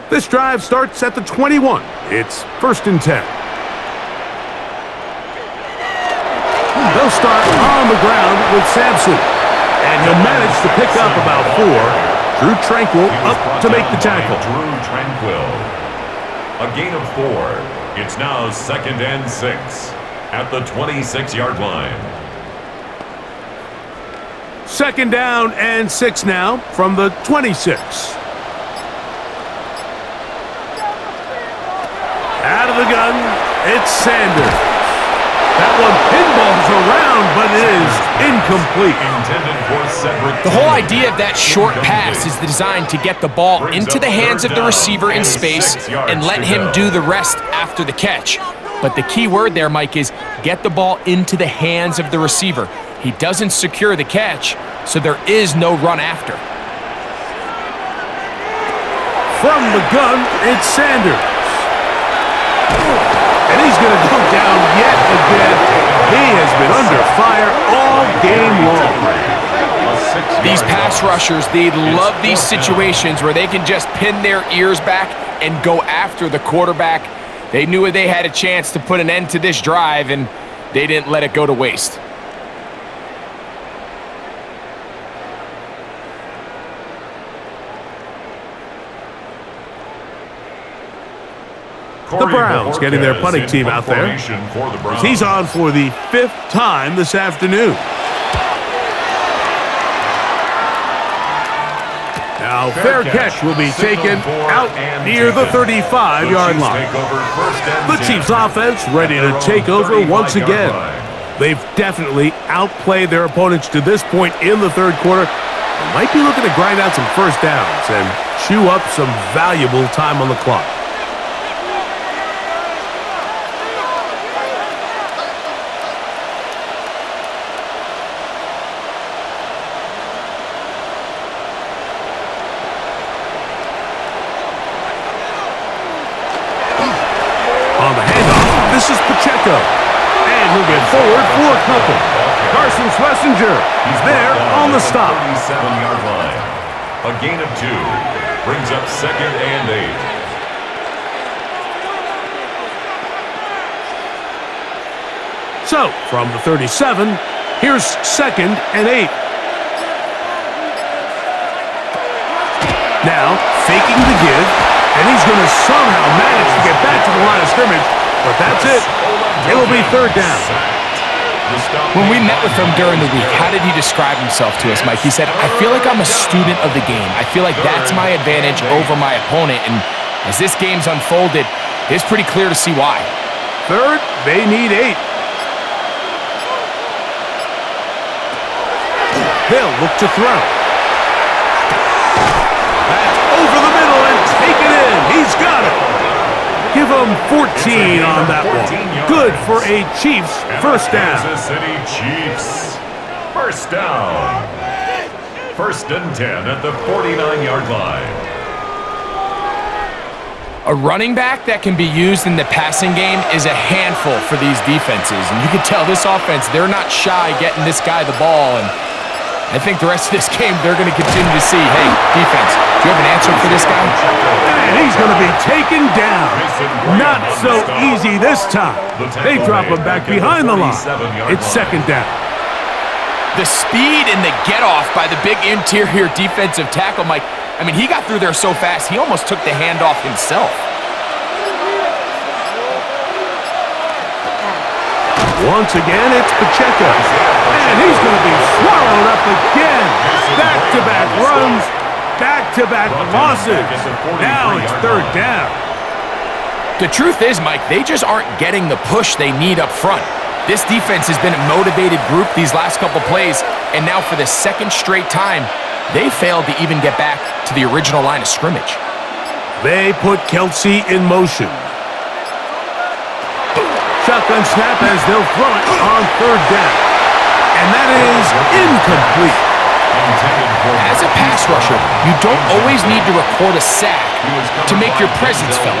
This drive starts at the 21. It's 1st and 10. They'll start on the ground with Sampson. And he'll manage to pick up about 4 Drew Tranquil He was up brought to make down the tackle. by Drew Tranquil. A gain of 4. It's now 2nd and 6 at the 26-yard line. 2nd down and 6 now from the 26. Out of the gun, it's Sanders. That one pinballs around, but it is incomplete. Intended for Cedric. The whole idea of that short pass is designed to get the ball into the hands of the receiver in space and let him do the rest after the catch. But the key word there, Mike, is get the ball into the hands of the receiver. He doesn't secure the catch, so there is no run after. From the gun, it's Sanders. And he's going to go down yet again. He has been under fire all game long. These pass rushers, they love these situations where they can just pin their ears back and go after the quarterback. They knew they had a chance to put an end to this drive, and they didn't let it go to waste. The Browns getting their punting team out there. He's on for the 5th time this afternoon. Now, fair catch will be taken out near the 35-yard line. The Chiefs offense ready to take over once again. They've definitely outplayed their opponents to this point in the 3rd quarter. They might be looking to grind out some first downs and chew up some valuable time on the clock. On the handoff, this is Pacheco. And he'll get forward for a couple. Carson Schlesinger, he's there on the stop. 37-yard line. A gain of 2. Brings up 2nd and 8. So, from the 37, here's 2nd and 8. Now, faking the give, and he's going to somehow manage to get back to the line of scrimmage, but that's it. It will be 3rd down. When we met with him during the week, how did he describe himself to us, Mike? He said, I feel like I'm a student of the game. I feel like that's my advantage over my opponent, and as this game's unfolded, it's pretty clear to see why. 3rd, they need 8. They'll look to throw. That's over the middle and taken in. He's got it. Give him 14 on that one. Good for a Chiefs first down. Kansas City Chiefs. First down. 1st and 10 at the 49-yard line. A running back that can be used in the passing game is a handful for these defenses. And you can tell this offense, they're not shy getting this guy the ball. And I think the rest of this game, they're going to continue to see, hey, defense, do you have an answer for this guy? And he's going to be taken down. Not so easy this time. They drop him back behind the line. It's 2nd down. The speed and the get-off by the big interior defensive tackle, Mike, I mean, he got through there so fast, he almost took the handoff himself. Once again, it's Pacheco. And he's going to be swallowed up again. Back-to-back runs, back-to-back losses. Now it's 3rd down. The truth is, Mike, they just aren't getting the push they need up front. This defense has been a motivated group these last couple plays, and now for the 2nd straight time, they failed to even get back to the original line of scrimmage. They put Kelsey in motion. Shotgun snap as they'll throw it on 3rd down. And that is incomplete. As a pass rusher, you don't always need to record a sack to make your presence felt.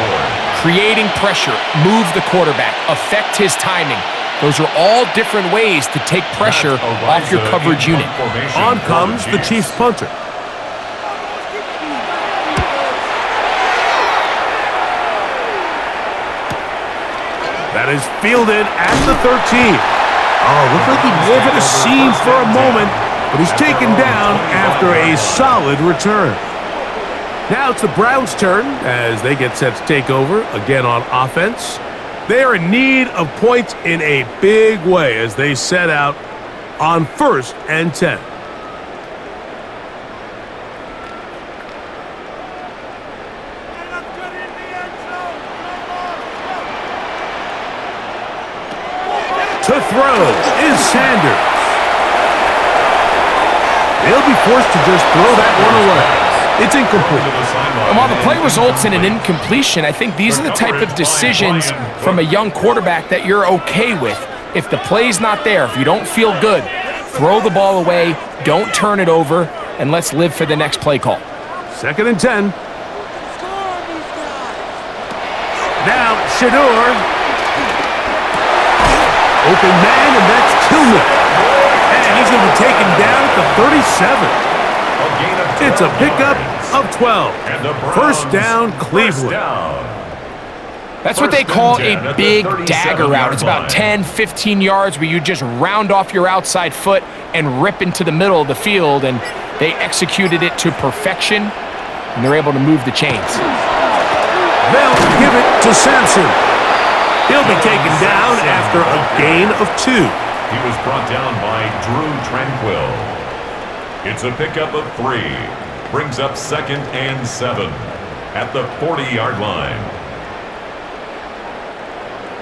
Creating pressure, move the quarterback, affect his timing. Those are all different ways to take pressure off your coverage unit. On comes the Chiefs punter. That is fielded at the 13. Oh, looked like he may have hit a seam for a moment, but he's taken down after a solid return. Now it's the Browns' turn as they get set to take over again on offense. They are in need of points in a big way as they set out on 1st and 10. To throw is Sanders. They'll be forced to just throw that one away. It's incomplete. And while the play results in an incompletion, I think these are the type of decisions from a young quarterback that you're okay with. If the play's not there, if you don't feel good, throw the ball away, don't turn it over, and let's live for the next play call. 2nd and 10. Now, Shador. Open man, and that's Tillman. And he's going to be taken down at the 37. It's a pickup of 12. 1st down, Cleveland. That's what they call a big dagger route. It's about 10, 15 yards where you just round off your outside foot and rip into the middle of the field, and they executed it to perfection, and they're able to move the chains. They'll give it to Sampson. He'll be taken down after a gain of 2. He was brought down by Drew Tranquill. It's a pickup of 3. Brings up 2nd and 7 at the 40-yard line.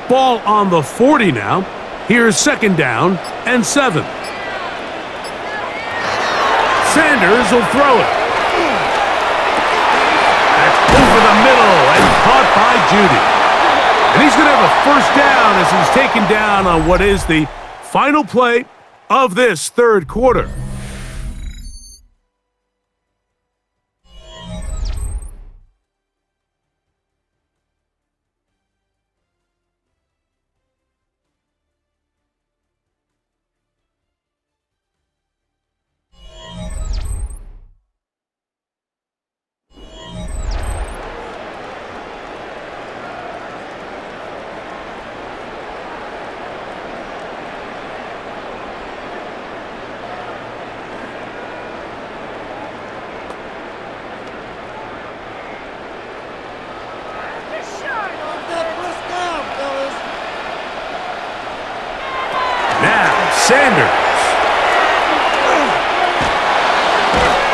Ball on the 40 now. Here's 2nd down and 7. Sanders will throw it. That's over the middle and caught by Judy. And he's going to have a 1st down as he's taken down on what is the final play of this 3rd quarter. Sanders.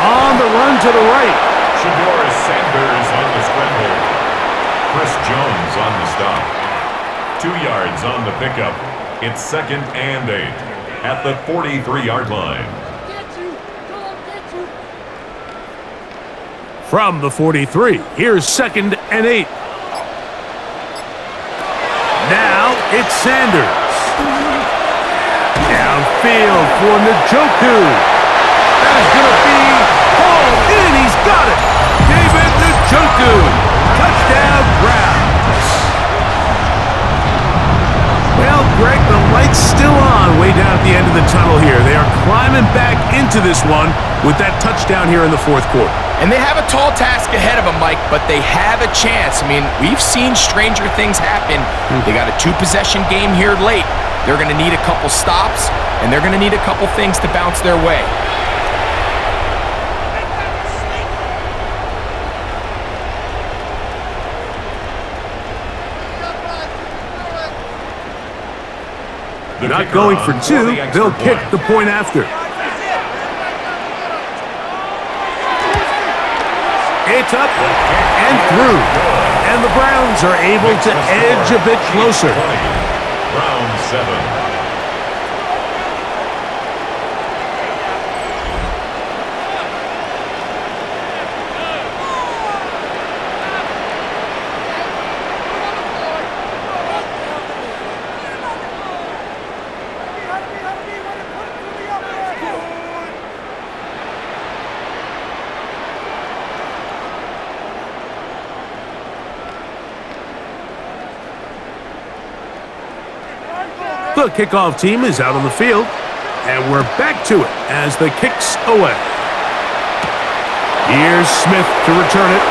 On the run to the right. Shador Sanders on the scramble. Chris Jones on the stop. 2 yards on the pickup. It's 2nd and 8 at the 43-yard line. From the 43, here's 2nd and 8. Now it's Sanders. Downfield for Njoku. That is going to be hauled in. He's got it. David Njoku. Touchdown, Browns. Well, Greg, the light's still on way down at the end of the tunnel here. They are climbing back into this one with that touchdown here in the 4th quarter. And they have a tall task ahead of them, Mike, but they have a chance. I mean, we've seen stranger things happen. They got a 2-possession game here late. They're going to need a couple stops, and they're going to need a couple things to bounce their way. Not going for 2, they'll kick the point after. It's up and through, and the Browns are able to edge a bit closer. Round 7. The kickoff team is out on the field, and we're back to it as the kick's away. Here's Smith to return it.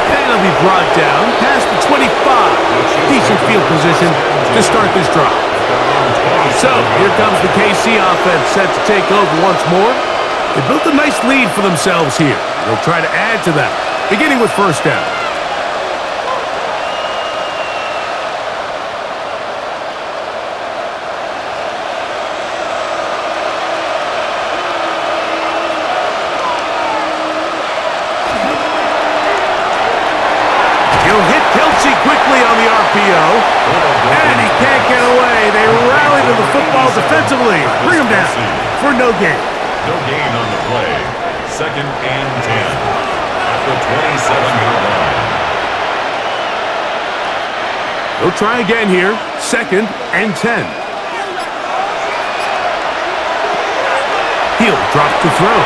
And it'll be brought down past the 25. Decent field position to start this drive. So here comes the KC offense set to take over once more. They built a nice lead for themselves here. They'll try to add to that, beginning with first down. He'll hit Kelce quickly on the RPO, and he can't get away. They rally to the football defensively. Bring him down for no gain. No gain on the play. Second and 10 at the 27-yard line. They'll try again here. Second and 10. He'll drop to throw.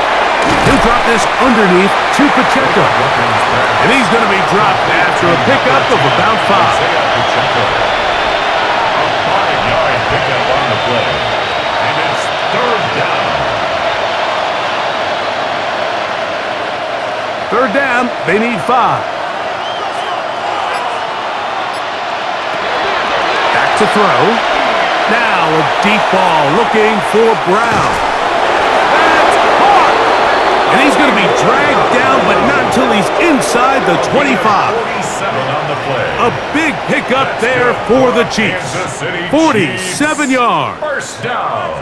He'll drop this underneath to Pacheco. And he's going to be dropped after a pickup of about 5. A 5-yard pickup on the play. And it's third down. Third down, they need 5. Back to throw. Now a deep ball looking for Brown. That's caught! And he's going to be dragged down, but not until he's inside the 25. 47 on the play. A big pickup there for the Chiefs. 47 yards. First down.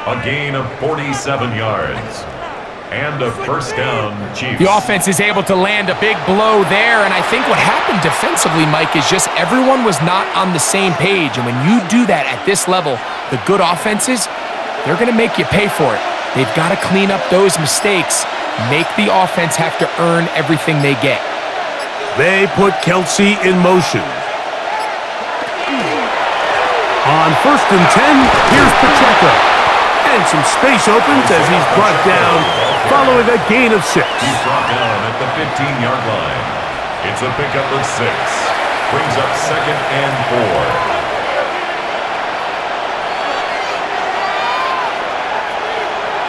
A gain of 47 yards. And a first down, Chiefs. The offense is able to land a big blow there, and I think what happened defensively, Mike, is just everyone was not on the same page. And when you do that at this level, the good offenses, they're going to make you pay for it. They've got to clean up those mistakes, make the offense have to earn everything they get. They put Kelce in motion. On first and 10, here's Pacheco. And some space opens as he's brought down following a gain of 6. He's brought down at the 15-yard line. It's a pickup of 6. Brings up second and 4.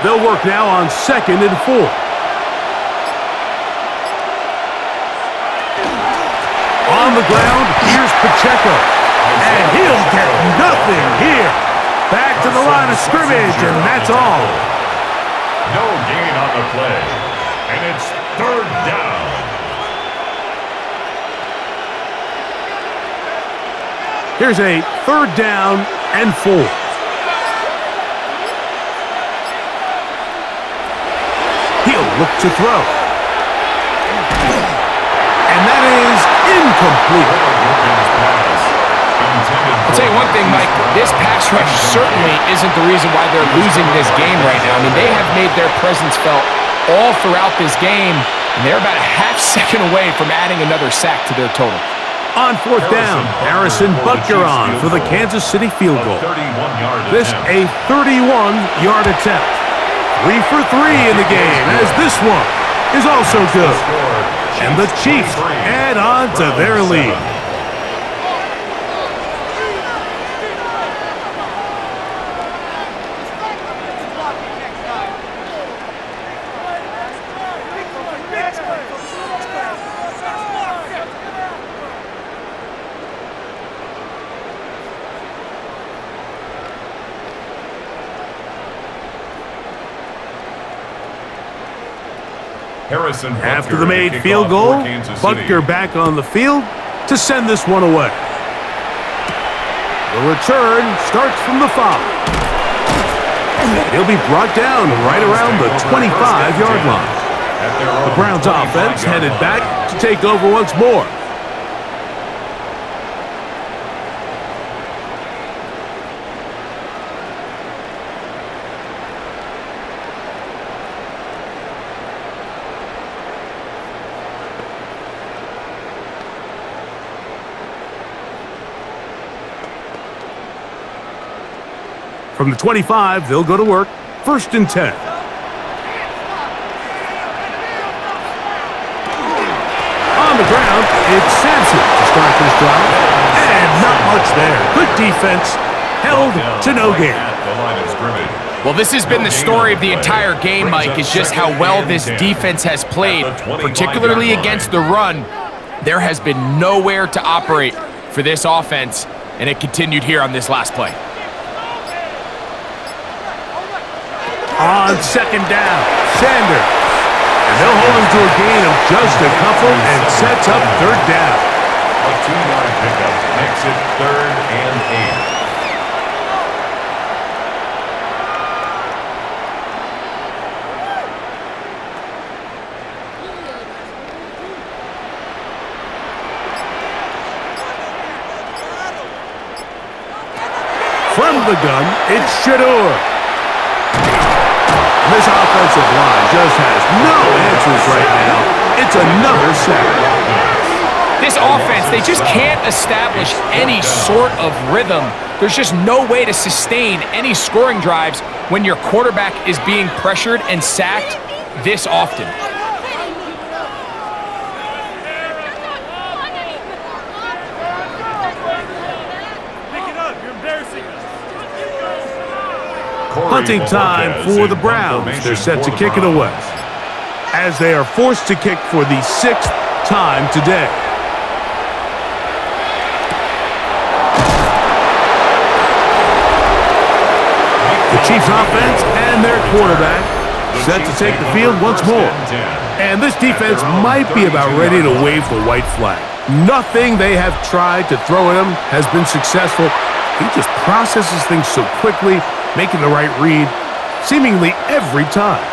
They'll work now on second and 4. On the ground, here's Pacheco. And he'll get nothing here. Back to the line of scrimmage, and that's all. No gain on the play. And it's third down. Here's a third down and 4. He'll look to throw. And that is incomplete. I'll tell you one thing, Mike, this pass rush certainly isn't the reason why they're losing this game right now. I mean, they have made their presence felt all throughout this game, and they're about a half second away from adding another sack to their total. On fourth down, Harrison Butker on for the Kansas City field goal. This a 31-yard attempt. 3 for 3 in the game, as this one is also good. And the Chiefs add on to their lead. After the made field goal, Butker back on the field to send this one away. The return starts from the 5. He'll be brought down right around the 25-yard line. The Browns offense headed back to take over once more. From the 25, they'll go to work. First and 10. On the ground, it's Sampson to start this drive. And not much there. Good defense. Held to no gain. Well, this has been the story of the entire game, Mike, is just how well this defense has played, particularly against the run. There has been nowhere to operate for this offense, and it continued here on this last play. On second down, Sanders. And They'll hold him to a gain of just a couple and sets up third down. A 2-yard pickup makes it 3rd and 8. From the gun, it's Shador. This offensive line just has no answers right now. It's another sack. This offense, they just can't establish any sort of rhythm. There's just no way to sustain any scoring drives when your quarterback is being pressured and sacked this often. Hunting time for the Browns. They're set to kick it away, as they are forced to kick for the 6th time today. The Chiefs offense and their quarterback set to take the field once more. And this defense might be about ready to wave the white flag. Nothing they have tried to throw at him has been successful. He just processes things so quickly, making the right read seemingly every time.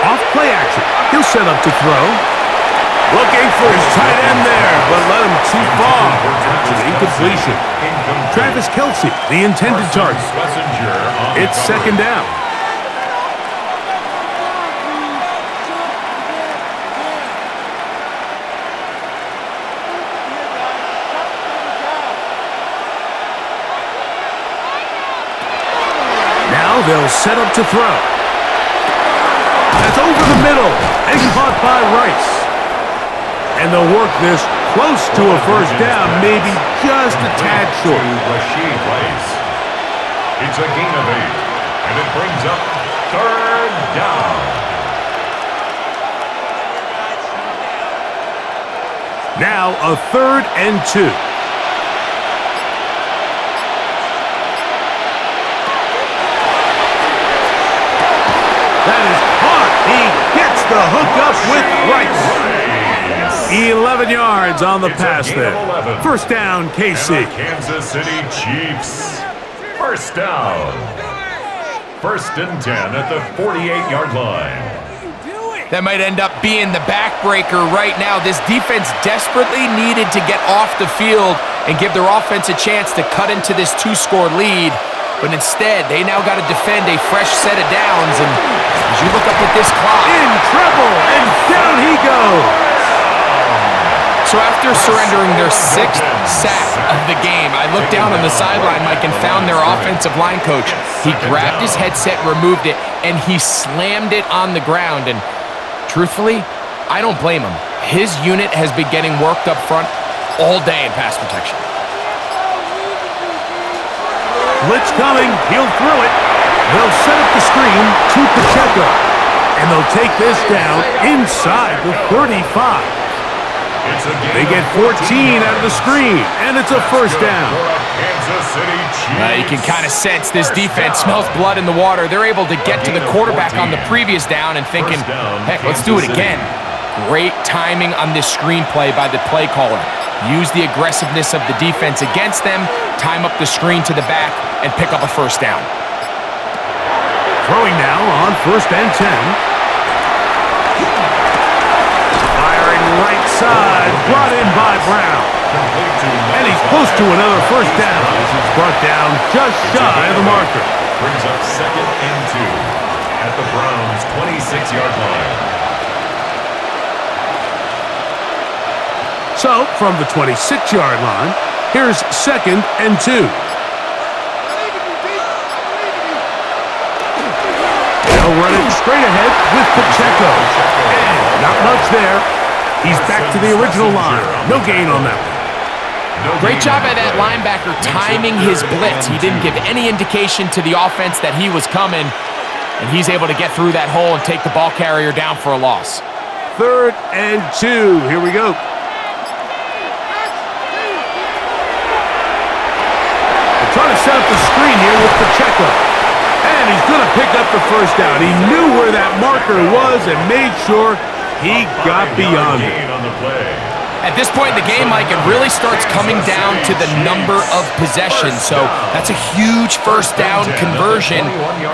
Off play action. He'll set up to throw. Looking for his tight end there, but let him too far. It's an incompletion. Travis Kelce, the intended target. It's 2nd down. Now they'll set up to throw. That's over the middle and caught by Rice. And they'll work this close to a first down, maybe just a tad short. Rashid Rice. It's a gain of 8, and it brings up 3rd down. Now a 3rd and 2. That is caught. He gets the hook up with Rice. 11 yards on the pass there. First down, KC. Kansas City Chiefs. First down. 1st and 10 at the 48-yard line. That might end up being the backbreaker right now. This defense desperately needed to get off the field and give their offense a chance to cut into this 2-score lead. But instead, they now got to defend a fresh set of downs. And as you look up at this clock, in trouble, and down he goes. So after surrendering their 6th sack of the game, I looked down on the sideline, Mike, and found their offensive line coach. He grabbed his headset, removed it, and he slammed it on the ground. And truthfully, I don't blame him. His unit has been getting worked up front all day in pass protection. Blitz coming. He'll throw it. They'll set up the screen to Pacheco. And they'll take this down inside the 35. They get 14 out of the screen, and it's a first down. You can kind of sense this defense smells blood in the water. They're able to get to the quarterback on the previous down and thinking, heck, let's do it again. Great timing on this screenplay by the play caller. Use the aggressiveness of the defense against them, time up the screen to the back, and pick up a first down. Throwing now on 1st and 10. Right side, brought in by Brown. And he's close to another first down as he's brought down just shy of the marker. Brings up 2nd and 2 at the Browns' 26-yard line. So, from the 26-yard line, here's 2nd and 2. They'll run it straight ahead with Pacheco. And not much there. He's back to the original line. No gain on that one. Great job by that linebacker timing his blitz. He didn't give any indication to the offense that he was coming, and he's able to get through that hole and take the ball carrier down for a loss. 3rd and 2. Here we go. They're trying to set up the screen here with Pacheco. And he's going to pick up the first down. He knew where that marker was and made sure he got beyond it. At this point in the game, Mike, it really starts coming down to the number of possessions. So that's a huge first down conversion,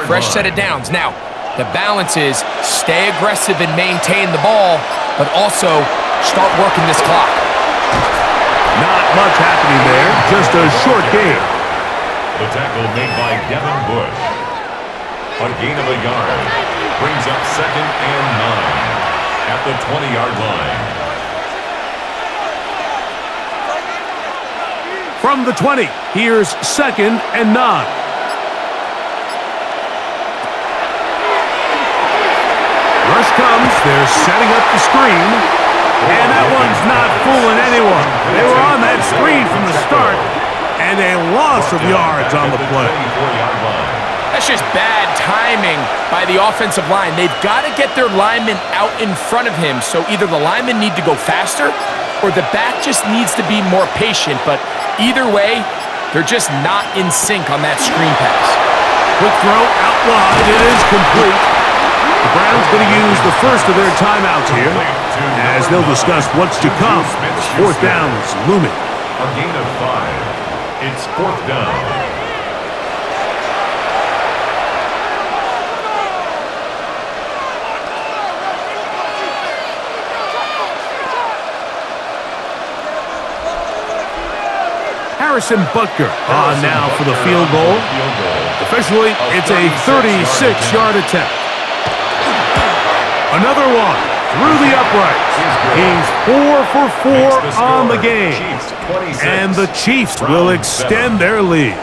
fresh set of downs. Now, the balance is stay aggressive and maintain the ball, but also start working this clock. Not much happening there, just a short gain. The tackle made by Devin Bush. A gain of a yard brings up 2nd and 9 at the 20-yard line. From the 20, here's 2nd and 9. Rush comes, they're setting up the screen, and that one's not fooling anyone. They were on that screen from the start, and a loss of yards on the play. That's just bad timing by the offensive line. They've got to get their linemen out in front of him, so either the linemen need to go faster or the back just needs to be more patient, but either way, they're just not in sync on that screen pass. Quick throw out wide, it is complete. The Browns going to use the first of their timeouts here as they'll discuss what's to come. 4th down is looming. A gain of 5. It's 4th down. Harrison Butker on now for the field goal. Officially, it's a 36-yard attempt. Another one through the uprights. He's 4 for 4 on the game. And the Chiefs will extend their lead.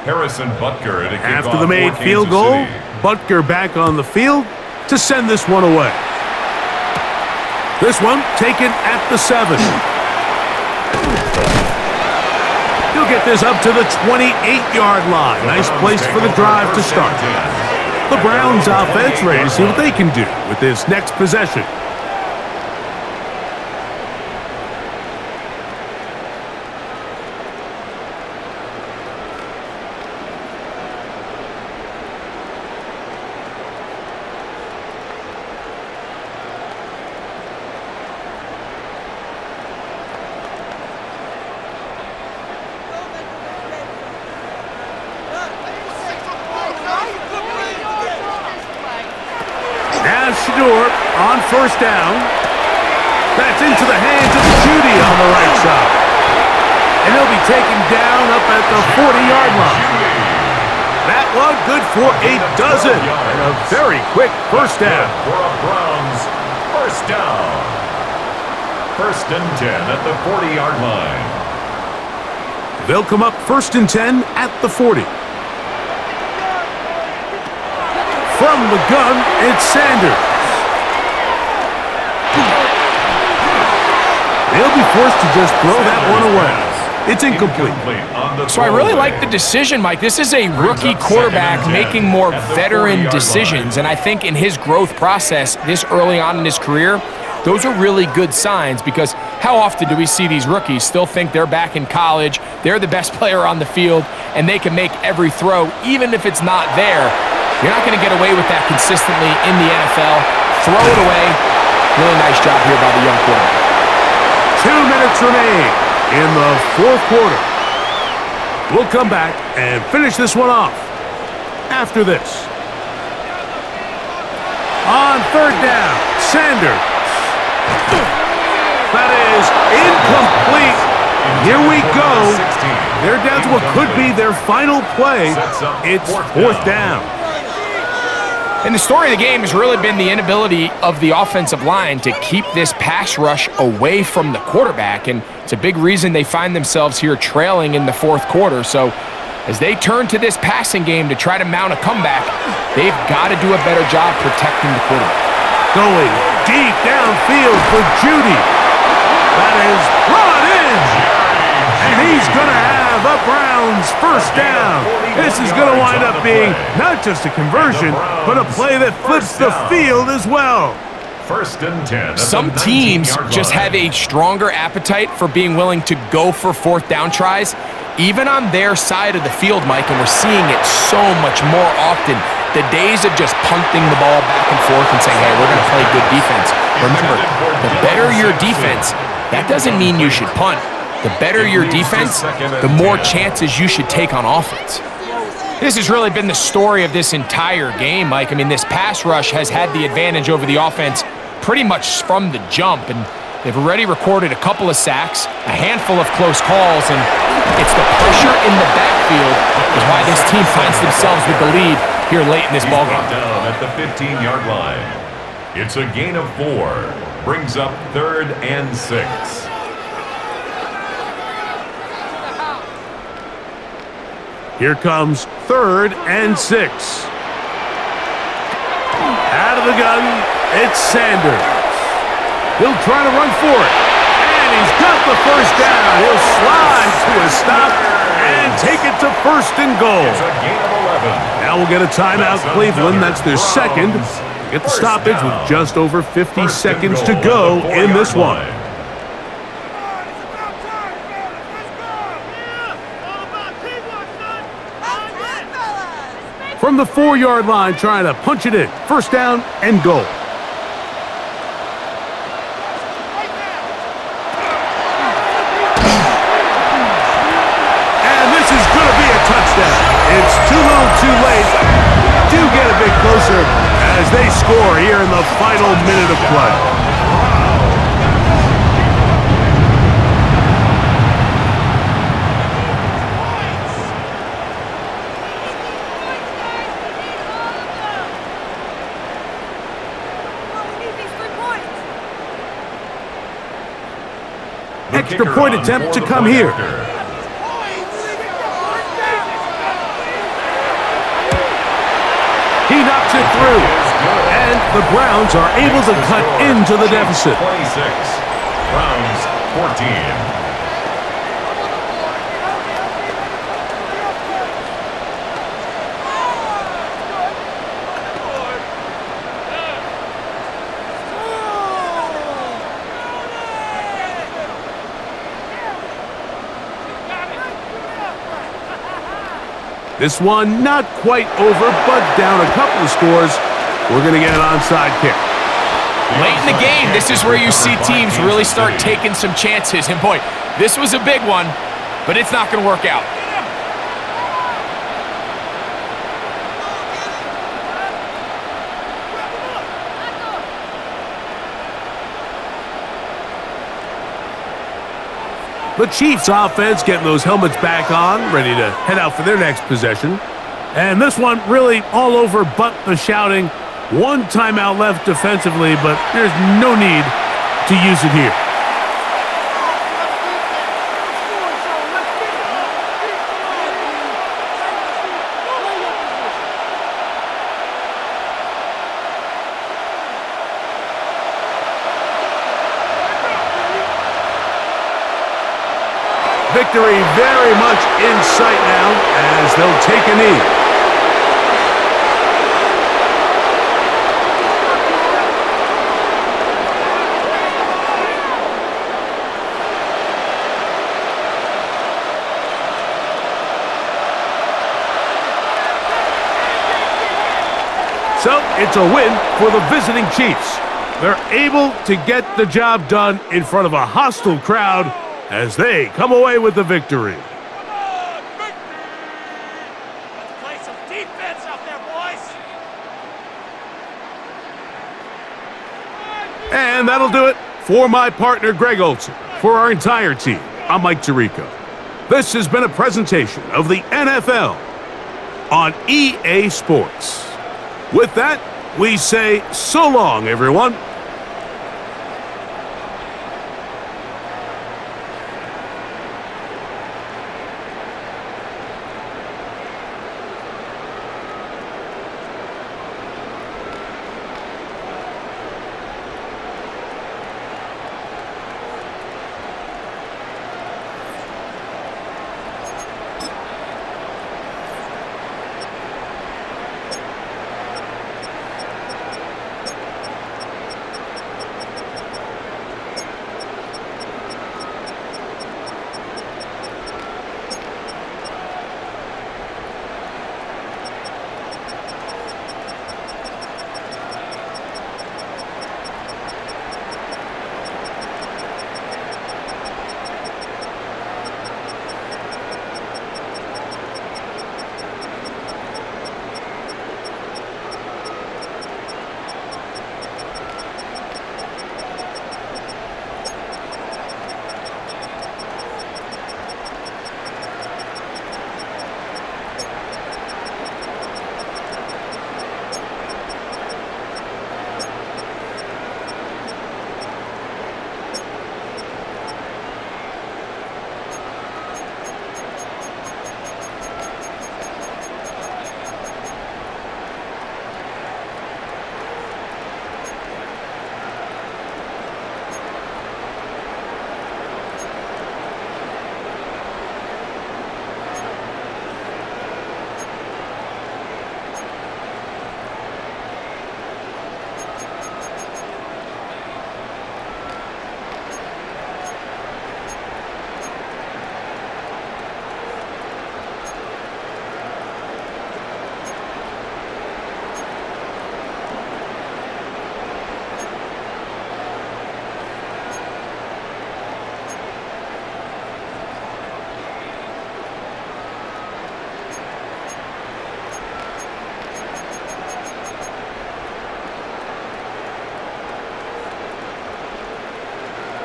Harrison Butker at a kickoff After the made field goal, Butker back on the field to send this one away. This one taken at the 7. He'll get this up to the 28-yard line. Nice place for the drive to start. The Browns offense ready to see what they can do with this next possession. On 1st down. That's into the hands of Judy on the right side. And he'll be taken down up at the 40-yard line. That one good for a dozen. And a very quick 1st down. For a Browns 1st down. 1st and 10 at the 40-yard line. They'll come up 1st and 10 at the 40. From the gun, it's Sanders. They'll be forced to just throw that one away. It's incomplete. So I really like the decision, Mike. This is a rookie quarterback making more veteran decisions, and I think in his growth process this early on in his career, those are really good signs because how often do we see these rookies still think they're back in college, they're the best player on the field, and they can make every throw, even if it's not there. You're not going to get away with that consistently in the NFL. Throw it away. Really nice job here by the young quarterback. 2 minutes remain in the 4th quarter. We'll come back and finish this one off after this. On 3rd down, Sanders. That is incomplete. Here we go. They're down to what could be their final play. It's 4th down. And the story of the game has really been the inability of the offensive line to keep this pass rush away from the quarterback, and it's a big reason they find themselves here trailing in the 4th quarter. So As they turn to this passing game to try to mount a comeback, they've got to do a better job protecting the quarterback. Going deep downfield for Judy. That is brought in. And he's going to have a Browns first down. This is going to wind up being not just a conversion, but a play that flips the field as well. First and 10. Some teams just have a stronger appetite for being willing to go for fourth down tries, even on their side of the field, Mike, and we're seeing it so much more often. The days of just punting the ball back and forth and saying, hey, we're going to play good defense. Remember, the better your defense, that doesn't mean you should punt. The better your defense, the more chances you should take on offense. This has really been the story of this entire game, Mike. I mean, this pass rush has had the advantage over the offense pretty much from the jump, and they've already recorded a couple of sacks, a handful of close calls, and it's the pressure in the backfield is why this team finds themselves with the lead here late in this ballgame. Down at the 15-yard line. It's a gain of 4. Brings up 3rd and 6. Here comes 3rd and 6. Out of the gun, it's Sanders. He'll try to run for it. And he's got the first down. He'll slide to a stop and take it to 1st and goal. It's a gain of 11. Now we'll get a timeout, Cleveland. That's their second. Get the stoppage with just over 50 seconds to go in this one. From the 4-yard line, trying to punch it in. First down and goal. And this is going to be a touchdown. It's too little too late. Do get a bit closer as they score here in the final minute of play. Extra point attempt to come here. He knocks it through. And the Browns are able to cut into the deficit. 26. Browns 14. This one not quite over, but down a couple of scores. We're going to get an onside kick. Late in the game, this is where you see teams really start taking some chances. And boy, this was a big one, but it's not going to work out. The Chiefs offense getting those helmets back on, ready to head out for their next possession. And this one really all over but the shouting. One timeout left defensively, but there's no need to use it here. Victory very much in sight now as they'll take a knee. So it's a win for the visiting Chiefs. They're able to get the job done in front of a hostile crowd as they come away with the victory. Let's play some defense out there, boys. And that'll do it for my partner, Greg Olson. For our entire team, I'm Mike Tirico. This has been a presentation of the NFL on EA Sports. With that, we say so long, everyone.